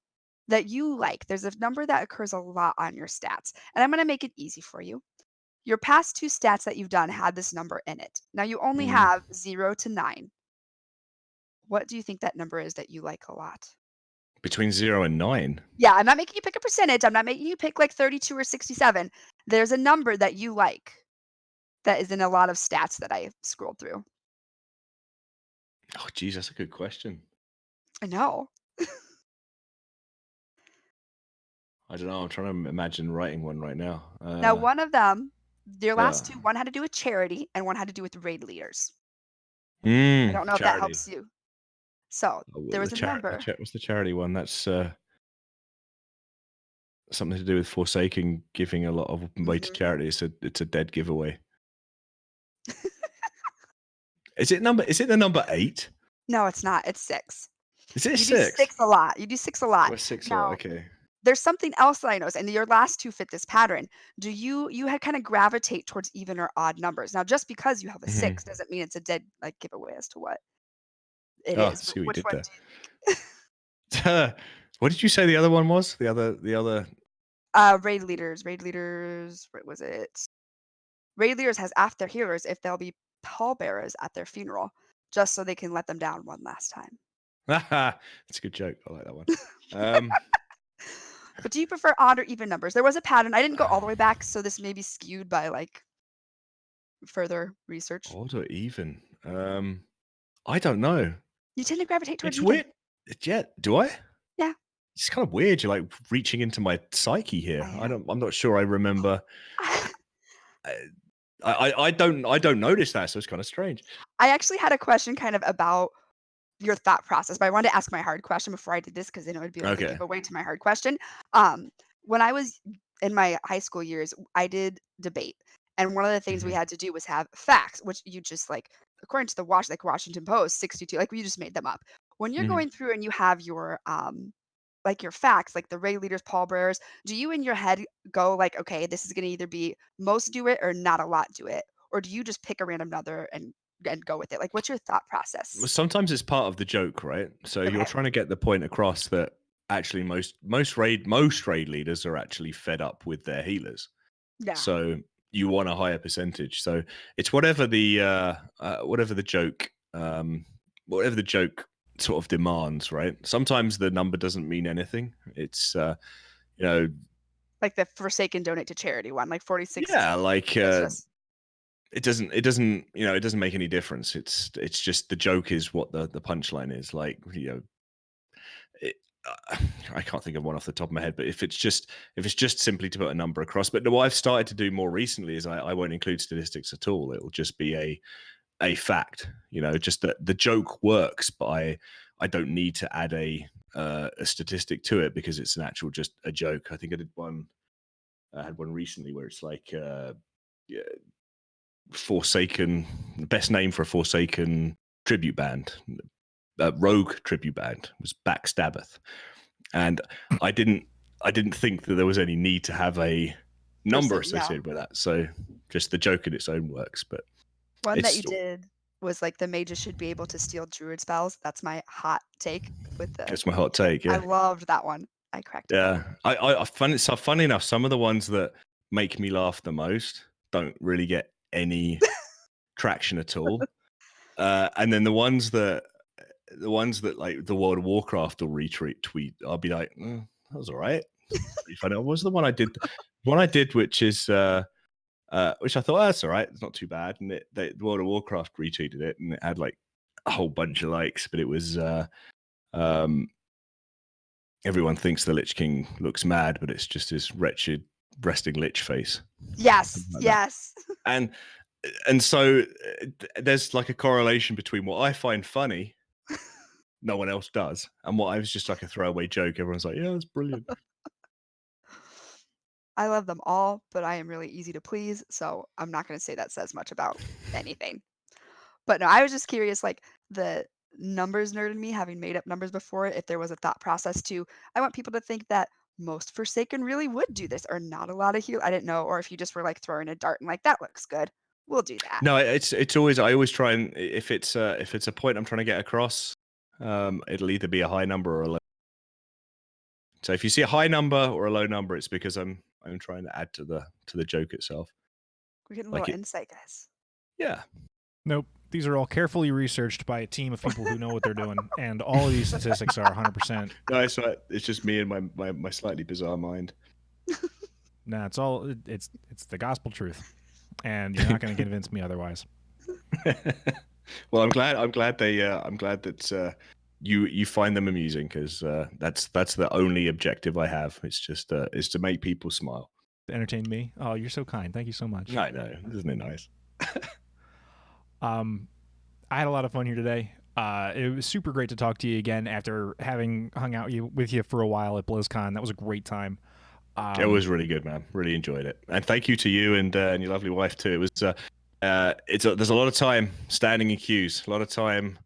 that you like. There's a number that occurs a lot on your stats. And I'm going to make it easy for you. Your past 2 stats that you've done had this number in it. Now you only Mm. have 0 to 9. What do you think that number is that you like a lot? Between 0 and 9. Yeah, I'm not making you pick a percentage. I'm not making you pick like 32 or 67. There's a number that you like that is in a lot of stats that I scrolled through. Oh, geez, that's a good question. I know. I don't know. I'm trying to imagine writing one right now. Now, one of them, your Uh, last 2, one had to do with charity and one had to do with raid leaders. I don't know if that charity. helps you. So, Oh, there was a number. What's the charity one? That's something to do with Forsaken giving a lot of way to Mhm. charity. It's a dead giveaway. Is it the number 8? No, it's not. It's 6. Is it You do 6? 6 a lot. You do 6 a lot. Well, 6 a lot. Now, Okay. there's something else that I noticed, and your last 2 fit this pattern. Do you had kind of gravitate towards even or odd numbers. Now, just because you have a Hmm. 6 doesn't mean it's a dead like giveaway as to what it Oh, is. But see what you which did one there. do you think? What did you say the other one was? The other. Raid leaders. Raid leaders. What was it? Raid leaders has asked their healers if they'll be pallbearers at their funeral, just so they can let them down one last time. That's a good joke. I like that one. Um, But do you prefer odd or even numbers? There was a pattern. I didn't go all the way back, so this may be skewed by like further research. odd or even? I don't know. You tend to gravitate towards It's even. weird. Yeah, do I? Yeah, It's kind of weird. You're like reaching into my psyche here. I am. I'm not sure I remember. uh, I don't notice that, so it's kind of strange. I actually had a question kind of about your thought process, but I wanted to ask my hard question before I did this because then it would be like a Okay. giveaway to my hard question. Um, when I was in my high school years, I did debate, and one of the things we Mhm. had to do was have facts, which you just like according to the Washington Post 62, like we just made them up. When you're Mhm. going through and you have your like your facts, like the raid leaders, pallbearers, do you in your head go like, okay, this is going to either be most do it or not a lot do it, or do you just pick a random number and go with it? Like, what's your thought Well, process? sometimes it's part of the joke, right? So you're Okay. trying to get the point across that actually most raid leaders are actually fed up with their healers. Yeah. So you want a higher percentage. So it's whatever the joke sort of demands, right? Sometimes the number doesn't mean anything. It's you know, Like the Forsaken donate to charity one, like 46. yeah, like It's just it doesn't make any difference. It's just the joke is what the punchline is. Like, it, I can't think of one off the top of my head, but if it's just simply to put a number across. But what I've started to do more recently is I won't include statistics at all. It'll just be a fact, just that the joke works, but I don't need to add a statistic to it because it's an actual just a joke. I think I had one recently where it's like yeah, Forsaken, the best name for a Forsaken tribute band, rogue tribute band was Backstabbeth, and I didn't I didn't think that there was any need to have a number yeah. associated with that. So just the joke in its own works, but One that it's you did was like the mages should be able to steal druid spells. That's my hot take with the it's my hot take. I Yeah, loved that one. I cracked it up. yeah. I find it so funny enough. Some of the ones that make me laugh the most don't really get any traction at all, and then the ones that like the World of Warcraft will retweet tweet, I'll be like, that was all right. Pretty funny. What was the one I did? One I did, which I thought, that's all right. It's not too bad. And the World of Warcraft retweeted it, and it had like a whole bunch of likes. But it was um, everyone thinks the Lich King looks mad, but it's just his wretched resting lich face. Yes, Something like that. yes. And so there's like a correlation between what I find funny, no one else does, and what I was just like a throwaway joke. Everyone's like, yeah, that's brilliant. I love them all, but I am really easy to please, so I'm not going to say that says much about anything. But no, I was just curious, like the numbers nerd in me, having made up numbers before, if there was a thought process to, I want people to think that most Forsaken really would do this, or not a lot of heal. I didn't know, or if you just were like throwing a dart and like that looks good. We'll do that. No, it's always, I always try, and if it's a point I'm trying to get across, it'll either be a high number or a low. So if you see a high number or a low number, it's because I'm trying to add to the joke itself. We're getting a Like little it, insight, guys. yeah. Nope. These are all carefully researched by a team of people who know what they're doing, and all of these statistics are 100%. No, it's just me and my slightly bizarre mind. Nah, it's the gospel truth, and you're not going to convince me otherwise. Well, I'm glad that you find them amusing, because that's the only objective I have. It's just is to make people smile. Entertain me. Oh, you're so kind. Thank you so much. I know, isn't it nice? I had a lot of fun here today. It was super great to talk to you again after having hung out with you for a while at BlizzCon. That was a great time. It was really good, man. Really enjoyed it, and thank you to you and your lovely wife too. It was there's a lot of time standing in queues, a lot of time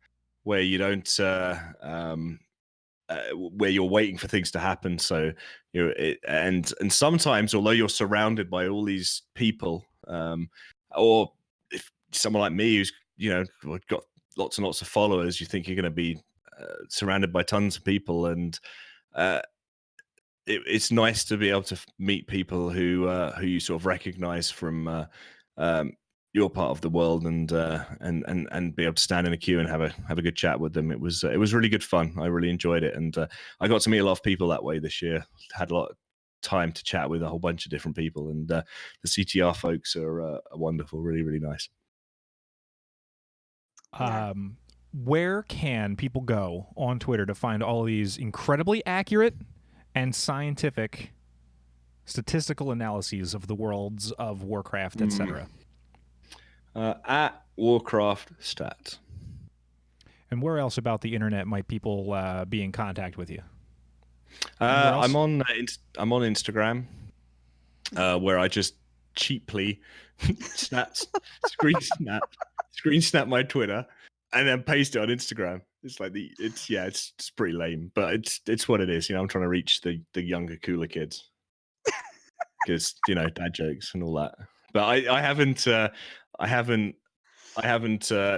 where you don't where you're waiting for things to happen. So and sometimes, although you're surrounded by all these people, or if someone like me who's got lots and lots of followers, you think you're going to be surrounded by tons of people, and it's nice to be able to meet people who you sort of recognize from your part of the world, and be able to stand in a queue and have a good chat with them. It was really good fun. I really enjoyed it, and I got to meet a lot of people that way this year. Had a lot of time to chat with a whole bunch of different people, and the CTR folks are wonderful. Really, really nice. Yeah. Where can people go on Twitter to find all of these incredibly accurate and scientific statistical analyses of the worlds of Warcraft, etc.? At WarcraftStats. And where else about the internet might people be in contact with you? I'm on Instagram, where I just cheaply screen snap my Twitter and then paste it on Instagram. It's like it's pretty lame, but it's what it is. I'm trying to reach the younger, cooler kids, because dad jokes and all that. But I haven't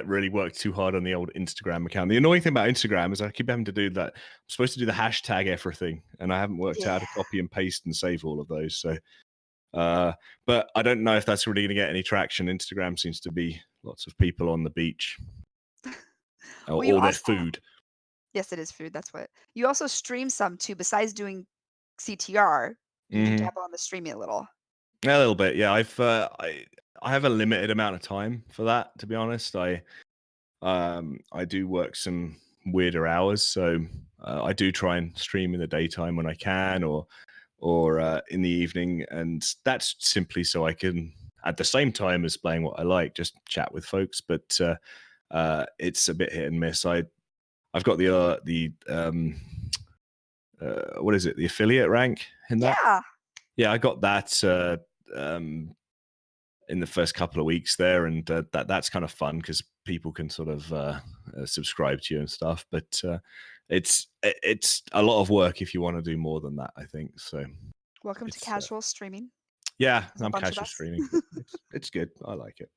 really worked too hard on the old Instagram account. The annoying thing about Instagram is I keep having to do that. I'm supposed to do the hashtag everything, and I haven't worked out how to copy and paste and save all of those. So, but I don't know if that's really going to get any traction. Instagram seems to be lots of people on the beach, or their food. Yes, it is food. That's what. You also stream some too. Besides doing CTR, you do dabble on the streaming a little. A little bit, yeah. I have a limited amount of time for that, to be honest. I do work some weirder hours, so I do try and stream in the daytime when I can, or in the evening, and that's simply so I can, at the same time as playing what I like, just chat with folks. But it's a bit hit and miss. I've got the what is it? The affiliate rank in that. Yeah. Yeah, I got that in the first couple of weeks there, and that's kind of fun because people can sort of subscribe to you and stuff. But it's a lot of work if you want to do more than that, I think. So welcome to casual streaming. Yeah, I'm casual streaming. It's good. I like it.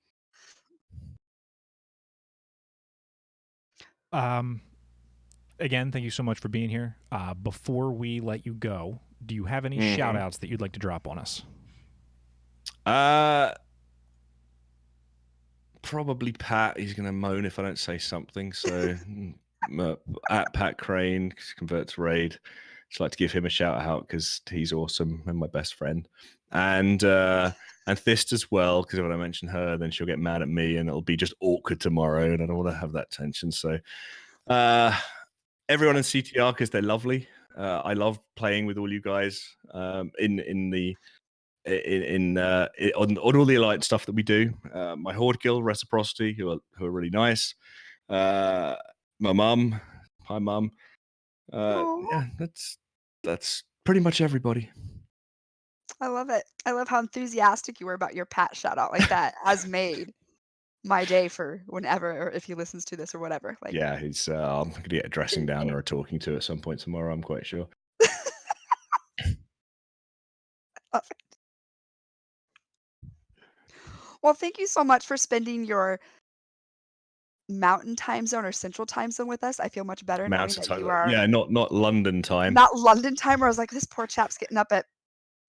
Again, thank you so much for being here. Before we let you go, do you have any shout outs that you'd like to drop on us? Probably Pat. He's going to moan if I don't say something. So at Pat Crane, convert to raid. Just like to give him a shout out because he's awesome and my best friend. And Thist as well, because when I mention her, then she'll get mad at me and it'll be just awkward tomorrow, and I don't want to have that tension. So everyone in CTR, because they're lovely. I love playing with all you guys on all the Alliance stuff that we do. My Horde Guild, Reciprocity, who are really nice. My mum, hi mum. Yeah, that's pretty much everybody. I love it. I love how enthusiastic you were about your Pat shout out. Like that has made my day for whenever, or if he listens to this or whatever. Like, yeah, he's I'm gonna get a dressing down or a talking to at some point tomorrow, I'm quite sure. Well, thank you so much for spending your mountain time zone or central time zone with us. I feel much better knowing Mountain that time. you are Yeah, not London time. not London time, where I was like, this poor chap's getting up at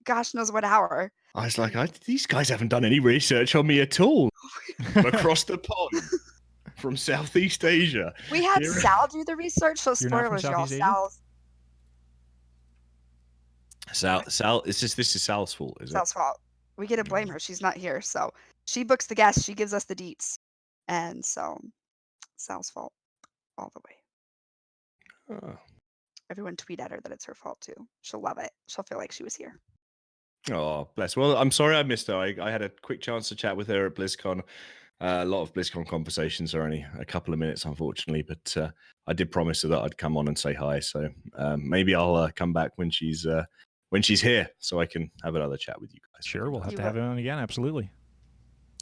gosh knows what hour. I was like, these guys haven't done any research on me at all. I'm across the pond from Southeast Asia. We had Here- Sal do the research, so You're not from spoilers, y'all. Southeast Asia? Sal, this is Sal's fault, is it? Sal's fault. We get to blame her. She's not here, so she books the guests. She gives us the deets, and so Sal's fault all the way. Oh. Everyone tweet at her that it's her fault too. She'll love it. She'll feel like she was here. Oh, bless. Well, I'm sorry I missed her. I had a quick chance to chat with her at BlizzCon. A lot of BlizzCon conversations are only a couple of minutes, unfortunately, but I did promise her that I'd come on and say hi. So maybe I'll come back when she's here, so I can have another chat with you guys. Sure, we'll have to have it on again. Absolutely.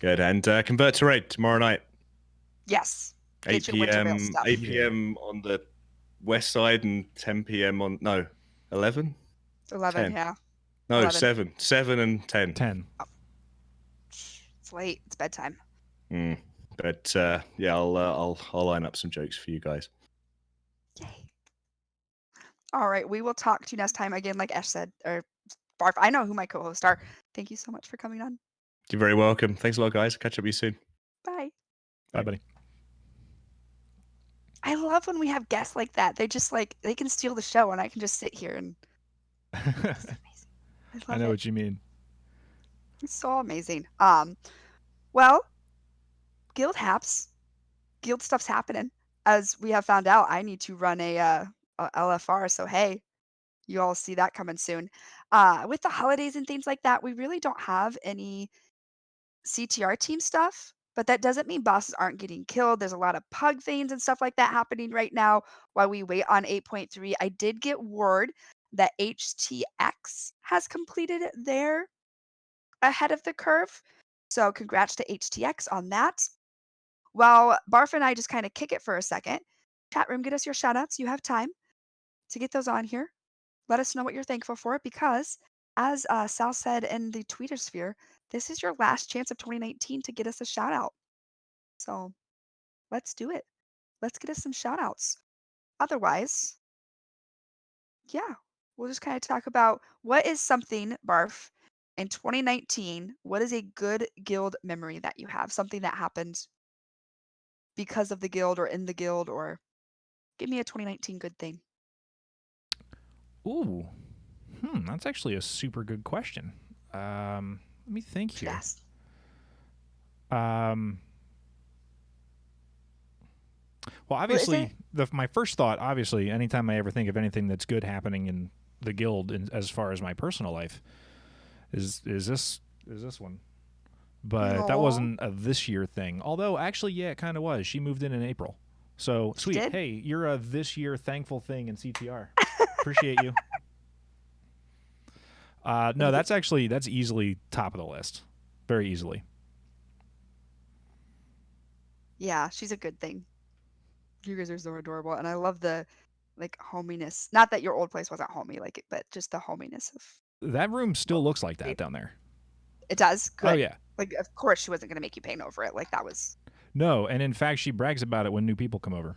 Good. And Convert to Raid tomorrow night. Yes. 8 Get your Winter Veil p.m. stuff. 8 p.m. on the west side and 10 p.m. on 11. 11, 10. yeah. No, 11. 7 and 10. 10. Oh. It's late. It's bedtime. But yeah, I'll line up some jokes for you guys. Yay. All right, we will talk to you next time again, like Esh said, or Barf. I know who my co-hosts are. Thank you so much for coming on. You're very welcome. Thanks a lot, guys. Catch up with you soon. Bye. Bye, buddy. I love when we have guests like that. They just they can steal the show, and I can just sit here and. It's amazing. I know what you mean. It's so amazing. Well, guild haps, guild stuff's happening. As we have found out, I need to run a LFR. So hey, you all see that coming soon. With the holidays and things like that, we really don't have any CTR team stuff. But that doesn't mean bosses aren't getting killed. There's a lot of pug veins and stuff like that happening right now while we wait on 8.3. I did get word that HTX has completed their ahead of the curve. So congrats to HTX on that. While Barf and I just kind of kick it for a second, chat room, get us your shout outs. You have time to get those on here. Let us know what you're thankful for because, as Sal said in the Twitter sphere, this is your last chance of 2019 to get us a shout out. So let's do it. Let's get us some shout outs. Otherwise, yeah, we'll just kind of talk about what is something, Barf, in 2019. What is a good guild memory that you have? Something that happened because of the guild or in the guild, or give me a 2019 good thing. Ooh. That's actually a super good question. Let me think here. Yes. Well, obviously, my first thought, obviously, anytime I ever think of anything that's good happening in the guild, as far as my personal life, is this one. But that wasn't a this year thing. Although, actually, yeah, it kind of was. She moved in April. So, She sweet. did? Hey, you're a this year thankful thing in CTR. Appreciate you. No, that's easily top of the list. Very easily. Yeah, she's a good thing. You guys are so adorable, and I love the hominess. Not that your old place wasn't homey, but just the hominess of. That room still looks like that down there. It does. Good. Oh yeah. Of course, she wasn't going to make you paint over it. That was. No, and in fact, she brags about it when new people come over.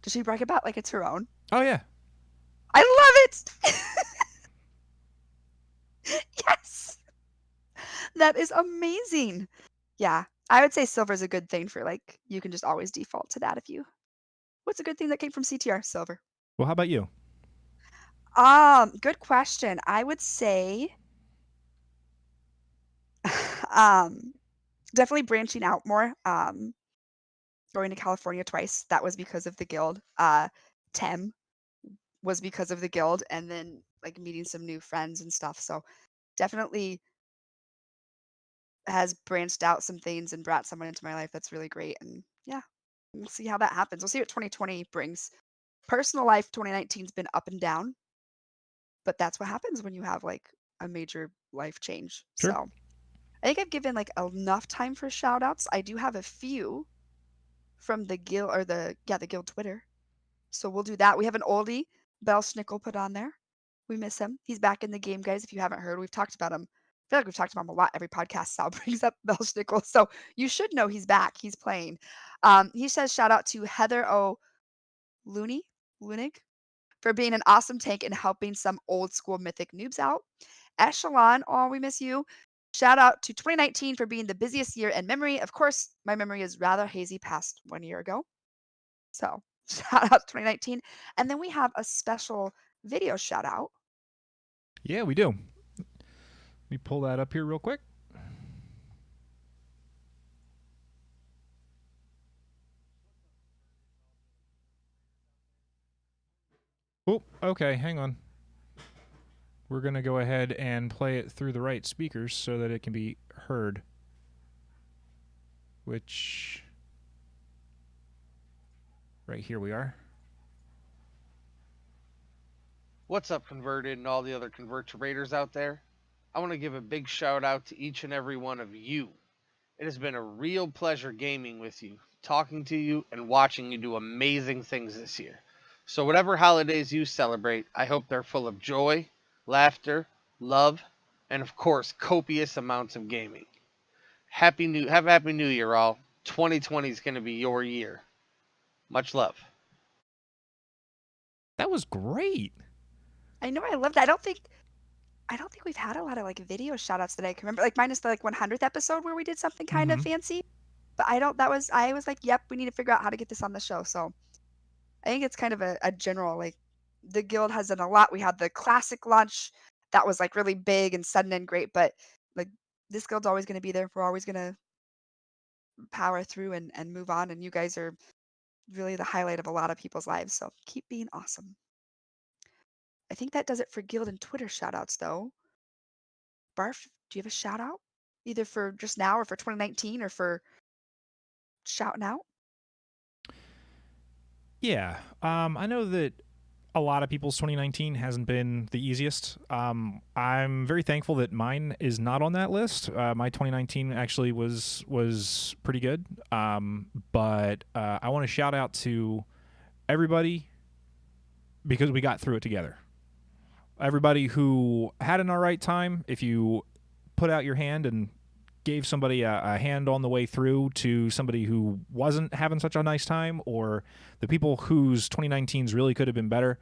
Does she brag about it's her own? Oh yeah. I love it. Yes. That is amazing. Yeah, I would say silver's a good thing for you can just always default to that if you. What's a good thing that came from CTR? Silver. Well, how about you? Good question. I would say definitely branching out more. Going to California twice. That was because of the guild. Tem was because of the guild, and then meeting some new friends and stuff. So definitely has branched out some things and brought someone into my life that's really great. And yeah, we'll see how that happens. We'll see what 2020 brings. Personal life 2019's been up and down, but that's what happens when you have a major life change. Sure. So I think I've given enough time for shout outs. I do have a few from the guild or the guild Twitter. So we'll do that. We have an oldie, Bell Schnickel, put on there. We miss him. He's back in the game, guys. If you haven't heard, we've talked about him feel like we've talked about him a lot every podcast. Sal brings up Belschnickel, so you should know he's back. He's playing. He says shout out to Heather O. Looney, Lunig, for being an awesome tank and helping some old school mythic noobs out. Eshelon, oh, we miss you. Shout out to 2019 for being the busiest year in memory. Of course, my memory is rather hazy past 1 year ago. So shout out to 2019. And then we have a special video shout out. Yeah, we do. Let me pull that up here real quick. Oh, okay, hang on. We're going to go ahead and play it through the right speakers so that it can be heard. Which, right here we are. What's up, Converted, and all the other Convert to Raiders out there? I want to give a big shout out to each and every one of you. It has been a real pleasure gaming with you, talking to you, and watching you do amazing things this year. So whatever holidays you celebrate, I hope they're full of joy, laughter, love, and of course, copious amounts of gaming. Have a happy new year, all. 2020 is going to be your year. Much love. That was great. I know I loved it. I don't think we've had a lot of like video shout outs that I can remember. Like minus the like 100th episode where we did something kind of fancy. But I was like, yep, we need to figure out how to get this on the show. So I think it's kind of a general, like, the guild has done a lot. We had the classic launch that was like really big and sudden and great, but like this guild's always going to be there. We're always going to power through and move on. And you guys are really the highlight of a lot of people's lives. So keep being awesome. I think that does it for guild and Twitter shout outs, though. Barf, do you have a shout out? Either for just now or for 2019 or for shouting out? Yeah. I know that a lot of people's 2019 hasn't been the easiest. I'm very thankful that mine is not on that list. My 2019 actually was pretty good. But I want to shout out to everybody because we got through it together. Everybody who had an all right time, if you put out your hand and gave somebody a hand on the way through to somebody who wasn't having such a nice time, or the people whose 2019s really could have been better,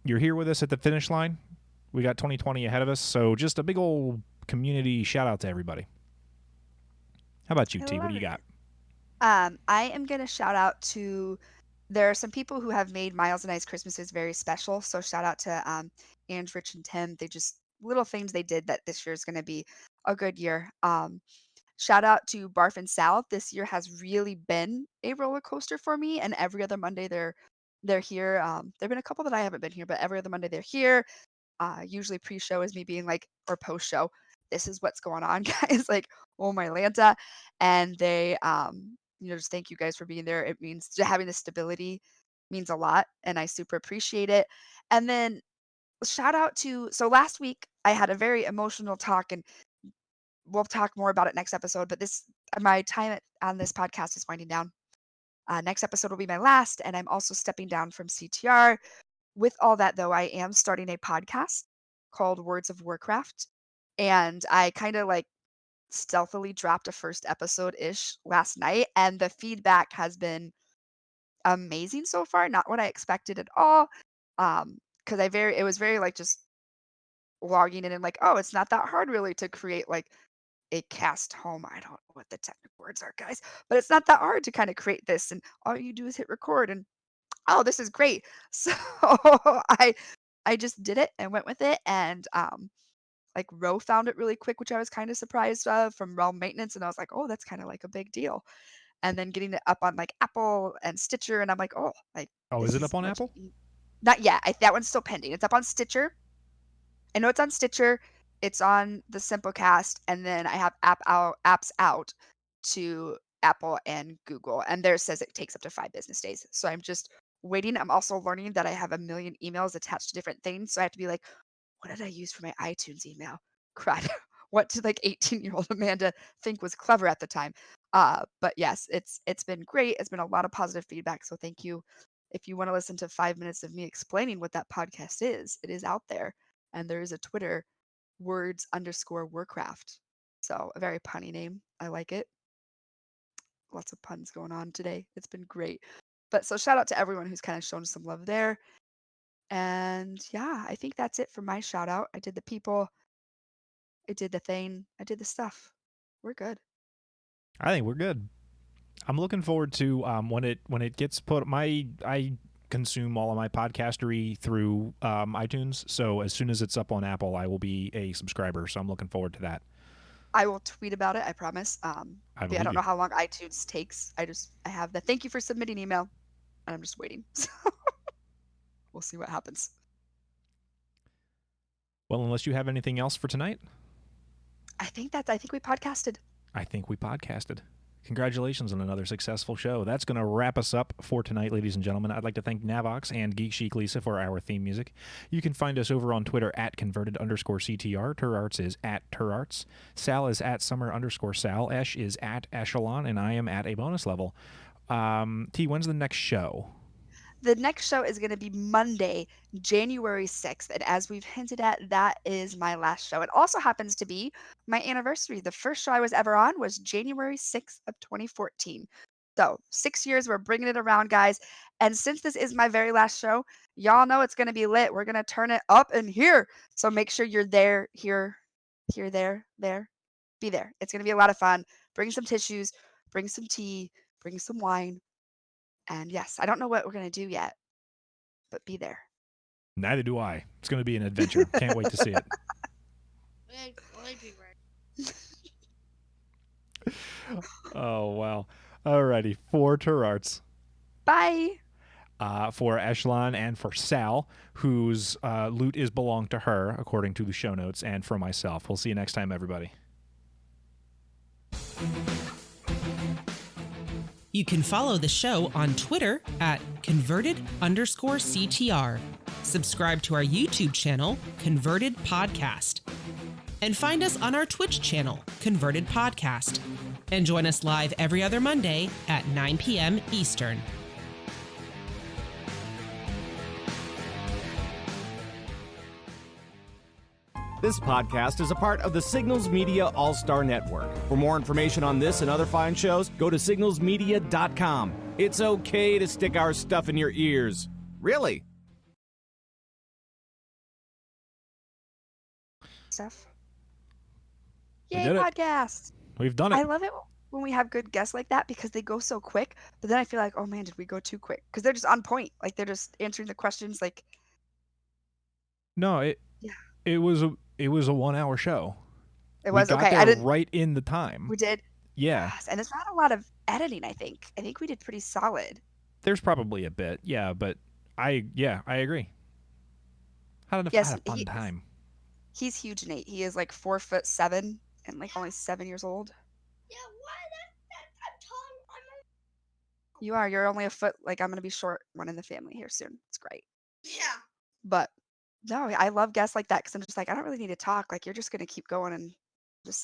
you're here with us at the finish line. We got 2020 ahead of us, so just a big old community shout out to everybody. How about you, T? What do you got? I am going to shout out to there are some people who have made Miles and I's Christmases very special. So shout out to Ange, Rich, and Tim. They just little things they did that this year is going to be a good year. Shout out to Barf and Sal. This year has really been a roller coaster for me, and every other Monday they're here. There've been a couple that I haven't been here, but every other Monday they're here. Usually pre-show is me being like, or post-show, this is what's going on, guys. Like, oh my Lanta, and they just thank you guys for being there. It means having the stability means a lot, and I super appreciate it. And then shout out to so last week I had a very emotional talk, and we'll talk more about it next episode. But this my time on this podcast is winding down. Next episode will be my last, and I'm also stepping down from CTR. With all that, though, I am starting a podcast called Words of Warcraft, and I kind of like stealthily dropped a first episode ish last night, and the feedback has been amazing so far. Not what I expected at all. Because it was very like just logging in and like, oh, it's not that hard really to create like a cast home. I don't know what the technical words are, guys, but it's not that hard to kind of create this, and all you do is hit record, and oh, this is great. So I just did it and went with it, and like Ro found it really quick, which I was kind of surprised of from Realm Maintenance, and I was like, oh, that's kind of like a big deal. And then getting it up on like Apple and Stitcher, and I'm like, oh, like Oh, is this it is up on much Apple? not yet. That one's still pending. It's up on Stitcher. I know it's on Stitcher. It's on the Simplecast, and then I have apps out to Apple and Google, and there says it takes up to 5 business days. So I'm just waiting. I'm also learning that I have a million emails attached to different things, so I have to be like, what did I use for my iTunes email? Crud. What did like 18-year-old Amanda think was clever at the time? But yes, it's been great. It's been a lot of positive feedback. So thank you. If you want to listen to 5 minutes of me explaining what that podcast is, it is out there. And there is a Twitter words_Warcraft. So a very punny name. I like it. Lots of puns going on today. It's been great. But so shout out to everyone who's kind of shown some love there. And yeah, I think that's it for my shout out. I did the people, I did the thing, I did the stuff. We're good. I think we're good. I'm looking forward to when it gets put. I consume all of my podcastery through iTunes, so as soon as it's up on Apple, I will be a subscriber. So I'm looking forward to that. I will tweet about it. I promise. I I believe don't you. know how long iTunes takes. I have the thank you for submitting email, and I'm just waiting. So we'll see what happens. Well, unless you have anything else for tonight, I think we podcasted. I think we podcasted. Congratulations on another successful show. That's going to wrap us up for tonight, ladies and gentlemen. I'd like to thank Navox and Geek Chic Lisa for our theme music. You can find us over on Twitter at converted_CTR. Turarts is at Turarts. Sal is at summer_Sal. Esh is at Eshelon, and I am at a bonus level. T, when's the next show? The next show is going to be Monday, January 6th. And as we've hinted at, that is my last show. It also happens to be my anniversary. The first show I was ever on was January 6th of 2014. So 6 years, we're bringing it around, guys. And since this is my very last show, y'all know it's going to be lit. We're going to turn it up in here. So make sure you're there, here, there. Be there. It's going to be a lot of fun. Bring some tissues, bring some tea, bring some wine. And yes, I don't know what we're going to do yet, but be there. Neither do I. It's going to be an adventure. Can't wait to see it. Oh, wow. Alrighty. For Turarts. Bye. For Eshelon and for Sal, whose loot is belonged to her, according to the show notes, and for myself. We'll see you next time, everybody. You can follow the show on Twitter at converted_CTR. Subscribe to our YouTube channel, Converted Podcast. And find us on our Twitch channel, Converted Podcast. And join us live every other Monday at 9 p.m. Eastern. This podcast is a part of the Signals Media All-Star Network. For more information on this and other fine shows, go to signalsmedia.com. It's okay to stick our stuff in your ears. Really. Stuff. We Yay, did it. podcast. We've done it. I love it when we have good guests like that because they go so quick. But then I feel like, oh man, did we go too quick? Because they're just on point. Like they're just answering the questions. Like No, it was a 1 hour show. it was we got okay. There I didn't. right in the time. We did. Yeah. Yes, and there's not a lot of editing. I think we did pretty solid. There's probably a bit. Yeah, but I agree. Had a fun time. He's huge, Nate. He is like 4'7" and like only 7 years old. Yeah, why? I'm tall. You are. You're only a foot. Like I'm gonna be short one in the family here soon. It's great. Yeah. But no, I love guests like that because I'm just like I don't really need to talk. Like you're just gonna keep going and just